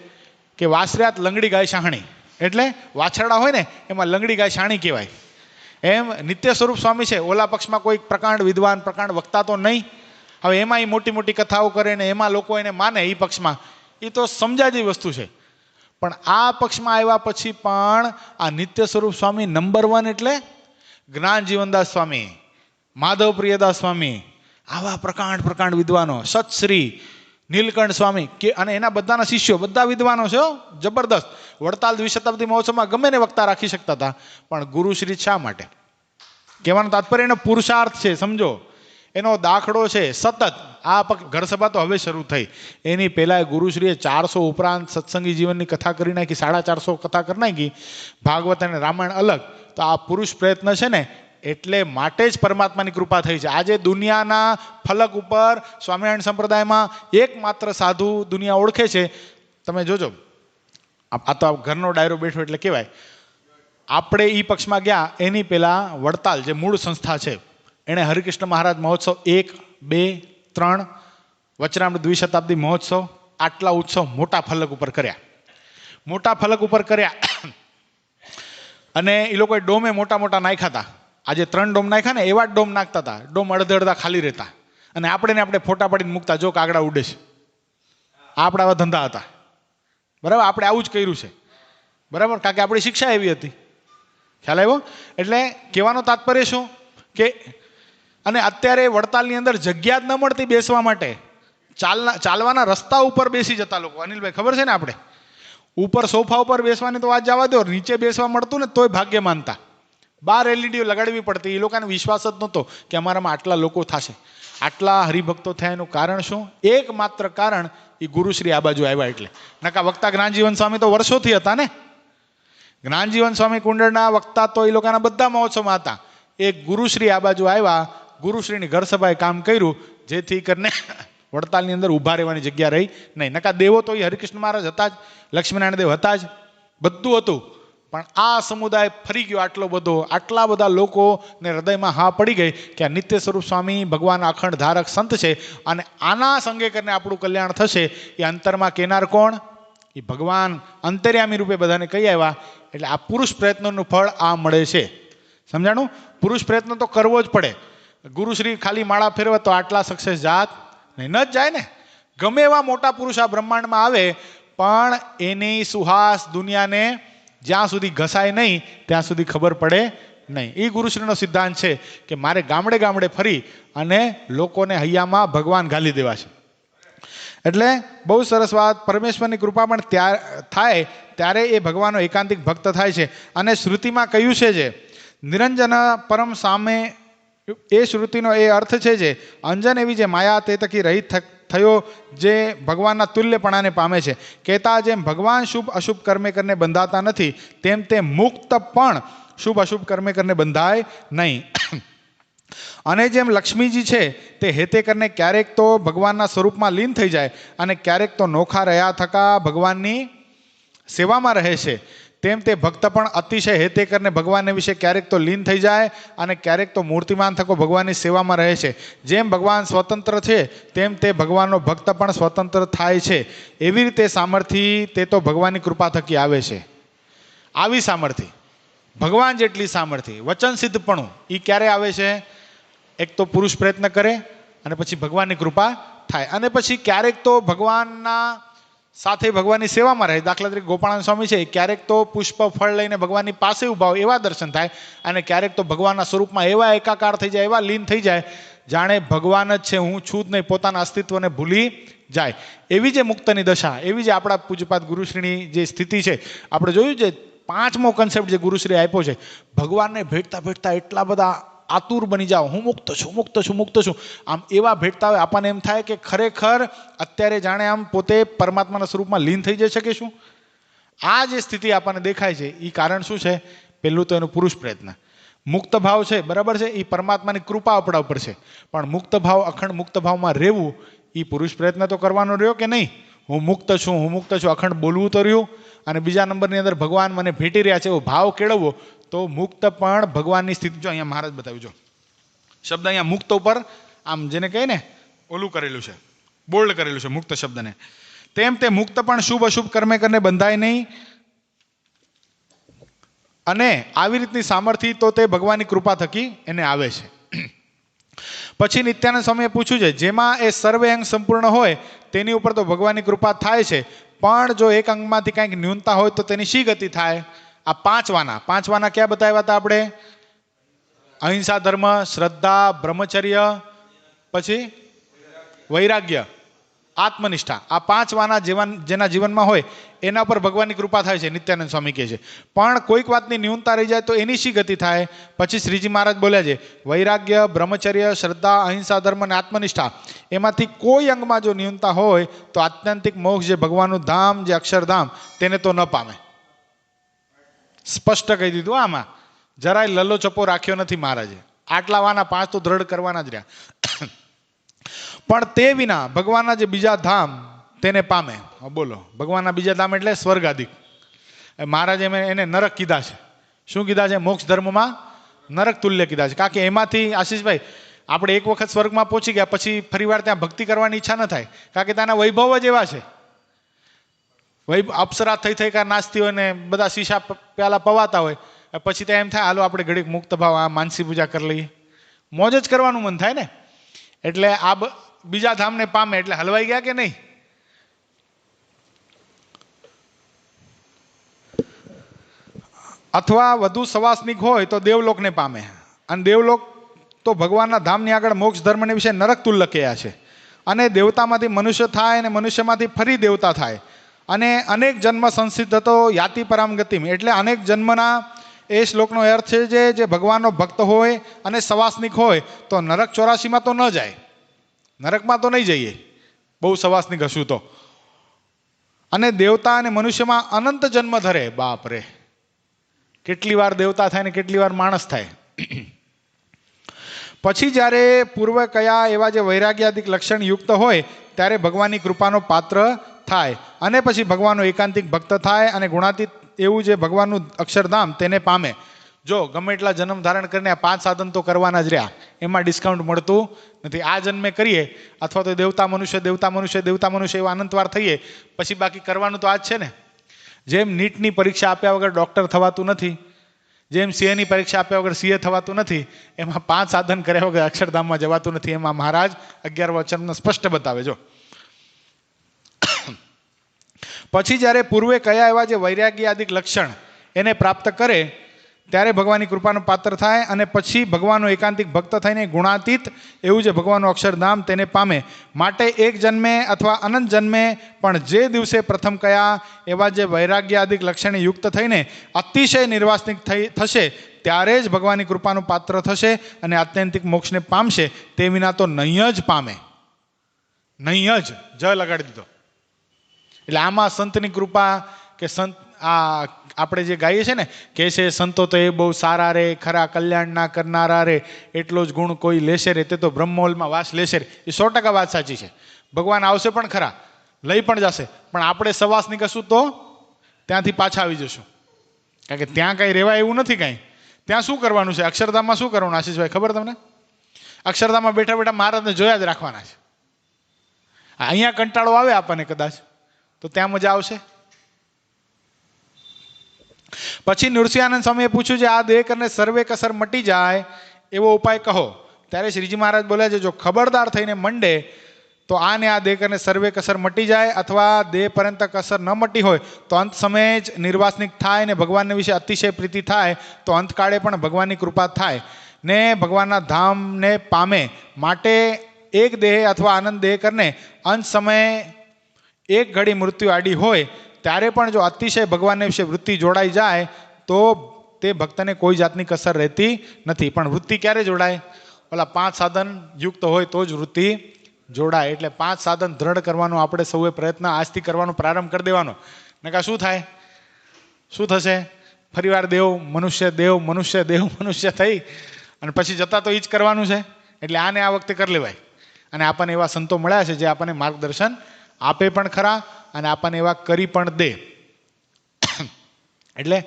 Speaker 1: કે વાસર્યાત લંગડી ગાય શાહણી, એટલે વાછરડા હોય ને એમાં લંગડી ગાય શાણી કહેવાય. એમ નિત્ય સ્વરૂપ સ્વામી છે, ઓલા પક્ષમાં કોઈ પ્રકાંડ વિદ્વાન, પ્રકાંડ વક્તા તો નહીં. હવે એમાં એ મોટી મોટી કથાઓ કરે ને એમાં લોકો એને માને, એ પક્ષમાં એ તો સમજાય જેવી વસ્તુ છે. પણ આ પક્ષમાં આવ્યા પછી પણ આ નિત્ય સ્વરૂપ સ્વામી નંબર 1 એટલે જ્ઞાનજીવનદાસ સ્વામી, માધવ પ્રિયદાસ સ્વામી, આવા પ્રકાંડ વિદ્વાનો, સતશ્રી નીલકંઠ સ્વામી કે અને એના બધાના શિષ્યો, બધા વિદ્વાનો છે. જબરદસ્ત. વડતાલ દ્વિશતાબ્દી મહોત્સવમાં ગમે ને વક્તા રાખી શકતા હતા, પણ ગુરુશ્રી શા માટે? કહેવાનું તાત્પર્ય એનો પુરુષાર્થ છે, સમજો, એનો દાખલો છે. સતત આ ઘર સભા તો હવે શરૂ થઈ, એની પહેલા ગુરુશ્રીએ 400 ઉપરાંત સત્સંગી જીવનની કથા કરી નાખી, 450 કથા કરી નાખી, ભાગવત અને રામાયણ અલગ. તો આ પુરુષ પ્રયત્ન છે ને એટલે માટે જ પરમાત્માની કૃપા થઈ છે. આજે દુનિયાના ફલક ઉપર સ્વામિનારાયણ સંપ્રદાયમાં એકમાત્ર સાધુ દુનિયા ઓળખે છે. તમે જોજો, આ તો ઘરનો ડાયરો બેઠો એટલે કહેવાય. આપણે એ પક્ષમાં ગયા એની પહેલા વડતાલ જે મૂળ સંસ્થા છે એણે હરિકૃષ્ણ મહારાજ મહોત્સવ 1, 2, 3, વચનામૃત દ્વિશતાબ્દી મહોત્સવ, આટલા ઉત્સવ મોટા ફલક ઉપર કર્યા. અને એ લોકોએ ડોમે મોટા નાખ્યા હતા. આજે 3 ડોમ નાખ્યા ને એવા જ ડોમ નાખતા હતા. ડોમ અડધા ખાલી રહેતા અને આપણે ફોટા પાડીને મૂકતા, જો કાગડા ઉડે છે. આપણા આવા ધંધા હતા, બરાબર. આપણે આવું જ કર્યું છે, બરાબર, કારણ કે આપણી શિક્ષા એવી હતી. ખ્યાલ આવ્યો? એટલે કહેવાનો તાત્પર્ય શું કે અને અત્યારે વડતાલની અંદર જગ્યા જ ન મળતી બેસવા માટે. ચાલવાના રસ્તા ઉપર બેસી જતા લોકો. અનિલભાઈ ખબર છે ને, આપણે ઉપર સોફા ઉપર બેસવાની તો વાત જવા દો, નીચે બેસવા મળતું ને તોય ભાગ્ય માનતા. બહાર એલઈડીઓ લગાડવી પડતી. એ લોકોને વિશ્વાસ જ નહોતો કે અમારામાં આટલા લોકો થશે, આટલા હરિભક્તો થયા. એનું કારણ શું? એકમાત્ર કારણ એ ગુરુશ્રી આ બાજુ આવ્યા એટલે. નકા વક્તા જ્ઞાનજીવન સ્વામી તો વર્ષોથી હતા ને. જ્ઞાનજીવન સ્વામી કુંડળના વક્તા તો એ લોકોના બધા મહોત્સવમાં હતા. એક ગુરુશ્રી આ બાજુ આવ્યા, ગુરુશ્રીની ઘર સભાએ કામ કર્યું, જેથી કરીને વડતાલની અંદર ઊભા રહેવાની જગ્યા રહી નહીં. નકા દેવો તો એ હરિકૃષ્ણ મહારાજ હતા જ, લક્ષ્મીનારાયણ દેવ હતા જ, બધું હતું. પણ આ સમુદાય ફરી ગયો આટલો બધો, આટલા બધા લોકોને હૃદયમાં હા પડી ગઈ કે આ નિત્ય સ્વરૂપ સ્વામી ભગવાન અખંડ ધારક સંત છે અને આના સંગે કરીને આપણું કલ્યાણ થશે. એ અંતરમાં કેનાર કોણ? એ ભગવાન અંતર્યામી રૂપે બધાને કહી આવ્યા. એટલે આ પુરુષ પ્રયત્નોનું ફળ આ મળે છે. સમજાણું? પુરુષ પ્રયત્ન તો કરવો જ પડે. ગુરુશ્રી ખાલી માળા ફેરવે તો આટલા સક્સેસ જાત નહીં, ન જ જાય ને. ગમે એવા મોટા પુરુષ આ બ્રહ્માંડમાં આવે પણ એની સુહાસ દુનિયાને જ્યાં સુધી ઘસાય નહીં ત્યાં સુધી ખબર પડે નહીં. એ ગુરુશ્રીનો સિદ્ધાંત છે કે મારે ગામડે ગામડે ફરી અને લોકોને હૈયામાં ભગવાન ઘાલી દેવા છે. એટલે બહુ સરસ વાત. પરમેશ્વરની કૃપા પણ થાય ત્યારે એ ભગવાનનો એકાંતિક ભક્ત થાય છે. અને શ્રુતિમાં કહ્યું છે જે નિરંજન પરમ સામે, એ શ્રુતિનો એ અર્થ છે જે અંજન એવી જે માયા તે તકી રહિત થયો જે ભગવાનના તુલ્યપણાને પામે છે. કહેતા જેમ ભગવાન શુભ અશુભ કર્મે કરીને બંધાતા નથી, તેમ તે મુક્ત પણ શુભ અશુભ કર્મે કરીને બંધાય નહીં. અને જેમ લક્ષ્મીજી છે તે હેતે કરીને ક્યારેક તો ભગવાનના સ્વરૂપમાં લીન થઈ જાય અને ક્યારેક તો નોખા રહ્યા થકા ભગવાનની સેવામાં રહે છે, તેમ તે ભક્ત પણ અતિશય હેતે કરીને ભગવાનને વિશે ક્યારેક તો લીન થઈ જાય અને ક્યારેક તો મૂર્તિમાન થકો ભગવાનની સેવામાં રહે છે. જેમ ભગવાન સ્વતંત્ર છે તેમ તે ભગવાનનો ભક્ત પણ સ્વતંત્ર થાય છે. એવી રીતે સામર્થ્ય તે તો ભગવાનની કૃપા થકી આવે છે. આવી સામર્થ્ય, ભગવાન જેટલી સામર્થ્ય, વચન સિદ્ધપણું, એ ક્યારે આવે છે? એક તો પુરુષ પ્રયત્ન કરે અને પછી ભગવાનની કૃપા થાય. અને પછી ક્યારેક તો ભગવાનના સાથે ભગવાનની સેવામાં રહે. દાખલા તરીકે ગોપાળાનંદ સ્વામી છે, ક્યારેક તો પુષ્પ ફળ લઈને ભગવાનની પાસે ઊભા હોય એવા દર્શન થાય, અને ક્યારેક તો ભગવાનના સ્વરૂપમાં એવા એકાકાર થઈ જાય, એવા લીન થઈ જાય, જાણે ભગવાન જ છે, હું છું જ નહીં, પોતાના અસ્તિત્વને ભૂલી જાય. એવી જે મુક્તની દશા, એવી જે આપણા પૂજ્યપાદ ગુરુશ્રીની જે સ્થિતિ છે, આપણે જોયું છે 5મો કન્સેપ્ટ જે ગુરુશ્રી આપ્યો છે, ભગવાનને ભેટતા ભેટતા એટલા બધા આતુર બની જાઓ, હું મુક્ત છું, મુક્ત છું, મુક્ત છું. આમ એવા ભેટતા હોય આપણને એમ થાય કે ખરેખર અત્યારે જાણે આમ પોતે પરમાત્માના સ્વરૂપમાં લીન થઈ જઈ શકે શું. આ જે સ્થિતિ આપણને દેખાય છે એ કારણ શું છે? પહેલું તો એનું પુરુષ પ્રયત્ન. મુક્ત ભાવ છે, બરાબર છે, એ પરમાત્માની કૃપા આપણા ઉપર છે, પણ મુક્ત ભાવ, અખંડ મુક્ત ભાવમાં રહેવું એ પુરુષ પ્રયત્ન તો કરવાનો રહ્યો કે નહીં? હું મુક્ત છું, હું મુક્ત છું, અખંડ બોલવું તો રહ્યું. અને બીજા નંબરની અંદર ભગવાન મને ભેટી રહ્યા છે એવો ભાવ કેળવવો, તો મુક્ત પણ ભગવાનની સ્થિતિ. જો અહીંયા મહારાજ બતાવ્યું, જો શબ્દ અહીંયા મુક્ત ઉપર આમ જેને કહે ને ઓલું કરેલું છે, બોલ્ડ કરેલું છે મુક્ત શબ્દને. તેમ તે મુક્ત પણ શુભ અશુભ કર્મે કરીને બંધાય નહીં. અને આવી રીતની સામર્થ્ય તો તે ભગવાનની કૃપા થકી એને આવે છે. પછી નિત્યાનંદ સ્વામીએ પૂછ્યું છે, જેમાં એ સર્વે અંગ સંપૂર્ણ હોય તેની ઉપર તો ભગવાનની કૃપા થાય છે, પણ જો એક અંગમાંથી કંઈક ન્યૂનતા હોય તો તેની શી ગતિ થાય? આ પાંચવાના ક્યાં બતાવ્યા હતા આપણે? અહિંસા ધર્મ, શ્રદ્ધા, બ્રહ્મચર્ય, પછી વૈરાગ્ય, આત્મનિષ્ઠા. આ 5 વાના જેના જીવનમાં હોય એના પર ભગવાનની કૃપા થાય છે, નિત્યાનંદ સ્વામી કહે છે. પણ કોઈક વાતની ન્યૂનતા રહી જાય તો એની શી ગતિ થાય? પછી શ્રીજી મહારાજ બોલ્યા છે, વૈરાગ્ય, બ્રહ્મચર્ય, શ્રદ્ધા, અહિંસા ધર્મ અને આત્મનિષ્ઠા, એમાંથી કોઈ અંગમાં જો ન્યૂનતા હોય તો આત્યંતિક મોક્ષ, જે ભગવાનનું ધામ, જે અક્ષરધામ, તેને તો ન પામે. સ્પષ્ટ કહી દીધું. આમાં જરાય લલ્લો ચપ્પો રાખ્યો નથી મહારાજે. આટલા વાના 5 તો દ્રઢ કરવાના જ રહ્યા. પણ તે વિના ભગવાનના જે બીજા ધામ તેને પામે. બોલો, ભગવાનના બીજા ધામ એટલે સ્વર્ગાદિક. મહારાજે એને નરક કીધા છે. શું કીધા છે? મોક્ષ ધર્મમાં નરક તુલ્ય કીધા છે. કારણ કે એમાંથી આશીષભાઈ આપણે એક વખત સ્વર્ગમાં પહોંચી ગયા પછી ફરીવાર ત્યાં ભક્તિ કરવાની ઈચ્છા ન થાય, કારણ કે ત્યાંના વૈભવ જ એવા છે. અપ્સરા થઈ નાચતી હોય ને બધા શીશા પ્યાલા પવાતા હોય, પછી ત્યાં એમ થાય હાલો આપણે ઘડીક મુક્ત ભાવ આ માનસી પૂજા કરી લઈએ, મોજ જ કરવાનું મન થાય ને. એટલે આ બીજા ધામને પામે એટલે હલવાઈ ગયા કે નહીં? અથવા વધુ સવાસનિક હોય તો દેવલોકને પામે. અને દેવલોક તો ભગવાનના ધામની આગળ મોક્ષ ધર્મને વિશે નરક તુલ્ય કહ્યા છે. અને દેવતામાંથી મનુષ્ય થાય અને મનુષ્યમાંથી ફરી દેવતા થાય. અને અનેક જન્મ સંસિદ્ધ તો યાતિ પરામ ગતિમ, એટલે અનેક જન્મના એ શ્લોકનો અર્થ છે જે ભગવાનનો ભક્ત હોય અને સવાસનિક હોય તો નરક 84માં તો ન જાય, નરકમાં તો નહીં જઈએ બહુ સવાસનિક હશું તો. અને દેવતા અને મનુષ્યમાં અનંત જન્મ ધરે. બાપ રે, કેટલી વાર દેવતા થાય ને કેટલી વાર માણસ થાય. પછી જ્યારે પૂર્વ કયા એવા જે વૈરાગ્યાદિક લક્ષણ યુક્ત હોય ત્યારે ભગવાનની કૃપાનો પાત્ર થાય અને પછી ભગવાનનો એકાંતિક ભક્ત થાય અને ગુણાતીત એવું જે ભગવાનનું અક્ષરધામ તેને પામે. જો ગમે એટલા જન્મ ધારણ કરીને આ 5 સાધન તો કરવાના જ રહ્યા, એમાં ડિસ્કાઉન્ટ મળતું નથી. આ જન્મે કરીએ અથવા તો દેવતા મનુષ્ય એવા અનંતવાર થઈએ પછી બાકી કરવાનું તો આ જ છે ને. જેમ નીટની પરીક્ષા આપ્યા વગર ડૉક્ટર થવાતું નથી, જેમ સીએની પરીક્ષા આપ્યા વગર સીએ થવાતું નથી, એમાં 5 સાધન કર્યા વગર અક્ષરધામમાં જવાતું નથી. એમાં મહારાજ 11 વચનમાં સ્પષ્ટ બતાવે. જો પછી જ્યારે પૂર્વે કયા એવા જે વૈરાગ્યાદિક લક્ષણ એને પ્રાપ્ત કરે ત્યારે ભગવાનની કૃપાનું પાત્ર થાય અને પછી ભગવાનનો એકાંતિક ભક્ત થઈને ગુણાતીત એવું જે ભગવાનનું અક્ષરધામ તેને પામે. માટે એક જન્મે અથવા અનંત જન્મે પણ જે દિવસે પ્રથમ કયા એવા જે વૈરાગ્યાદિક લક્ષણે યુક્ત થઈને અતિશય નિર્વાસનિક થશે ત્યારે જ ભગવાનની કૃપાનું પાત્ર થશે અને આત્યંતિક મોક્ષને પામશે. તે વિના તો નહીં જ પામે. નહીં જ લગાડી દીધો. એટલે આમાં સંતની કૃપા કે સંત આ આપણે જે ગાઈએ છીએ ને કે છે સંતો તો એ બહુ સારા રે, ખરા કલ્યાણના કરનારા રે, એટલો જ ગુણ કોઈ લેશે રે તે તો બ્રહ્મોલમાં વાસ લેશે રે. એ 100% વાત સાચી છે. ભગવાન આવશે પણ ખરા, લઈ પણ જશે, પણ આપણે સવાસ નીકળશું તો ત્યાંથી પાછા આવી જશું. કારણ કે ત્યાં કાંઈ રહેવાય એવું નથી. કાંઈ ત્યાં શું કરવાનું છે? અક્ષરધામમાં શું કરવાનું આશીષભાઈ ખબર તમને? અક્ષરધામમાં બેઠા બેઠા મહારાજને જોયા જ રાખવાના છે. અહીંયા કંટાળો આવે આપણને કદાચ, તો ત્યાં મજા આવશે. પછી નૃસિંહાનંદ સ્વામીએ પૂછ્યું છે આ દેહ કરીને સર્વે કસર મટી જાય એવો ઉપાય કહો. ત્યારે શ્રીજી મહારાજ બોલ્યા છે જો ખબરદાર થઈને મંડે તો આને આ દેહ કરીને સર્વે કસર મટી જાય, અથવા દેહ પર્યંત કસર ન મટી હોય તો અંત સમયે જ નિર્વાસનિક થાય ને ભગવાનને વિશે અતિશય પ્રીતિ થાય તો અંતકાળે પણ ભગવાનની કૃપા થાય ને ભગવાનના ધામને પામે. માટે એક દેહ અથવા આનંદ દેહ કરીને અંત સમયે એક ઘડી મૃત્યુ આડી હોય ત્યારે પણ જો અતિશય ભગવાનને વિશે વૃત્તિ જોડાઈ જાય તો તે ભક્તને કોઈ જાતની કસર રહેતી નથી. પણ વૃત્તિ ક્યારે જોડાય? ઓલા 5 સાધન યુક્ત હોય તો જ વૃત્તિ જોડાય. એટલે 5 સાધન દ્રઢ કરવાનો આપણે સૌએ પ્રયત્ન આજથી કરવાનો પ્રારંભ કરી દેવાનો. નકા શું થાય? શું થશે? ફરીવાર મનુષ્ય થઈ અને પછી જતા તો એ જ કરવાનું છે. એટલે આને આ વખતે કરી લેવાય. અને આપણને એવા સંતો મળ્યા છે જે આપણને માર્ગદર્શન આપે પણ ખરા અને આપણને એવા કરી પણ દે. એટલે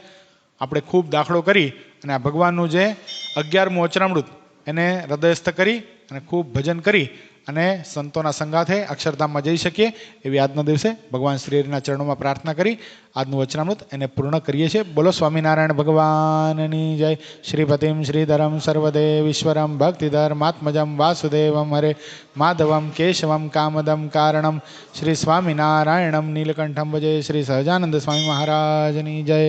Speaker 1: આપણે ખૂબ દાખલો કરી અને આ ભગવાનનું જે 11મું વચનામૃત એને હૃદયસ્થ કરી અને ખૂબ ભજન કરી અને સંતોના સંગાથે અક્ષરધામમાં જઈ શકીએ એવી આજના દિવસે ભગવાન શ્રી હરિના ચરણોમાં પ્રાર્થના કરી આજનું વચનામૃત એને પૂર્ણ કરીએ છીએ. બોલો સ્વામિનારાયણ ભગવાનની જય. શ્રીપતિમ શ્રીધરમ સર્વદેવીશ્વરમ ભક્તિધર્માત્મજમ વાસુદેવમ હરે માધવમ કેશવમ કામદમ કારણમ શ્રી સ્વામિનારાયણમ નીલકંઠમ ભજે. શ્રી સહજાનંદ સ્વામી મહારાજની જય.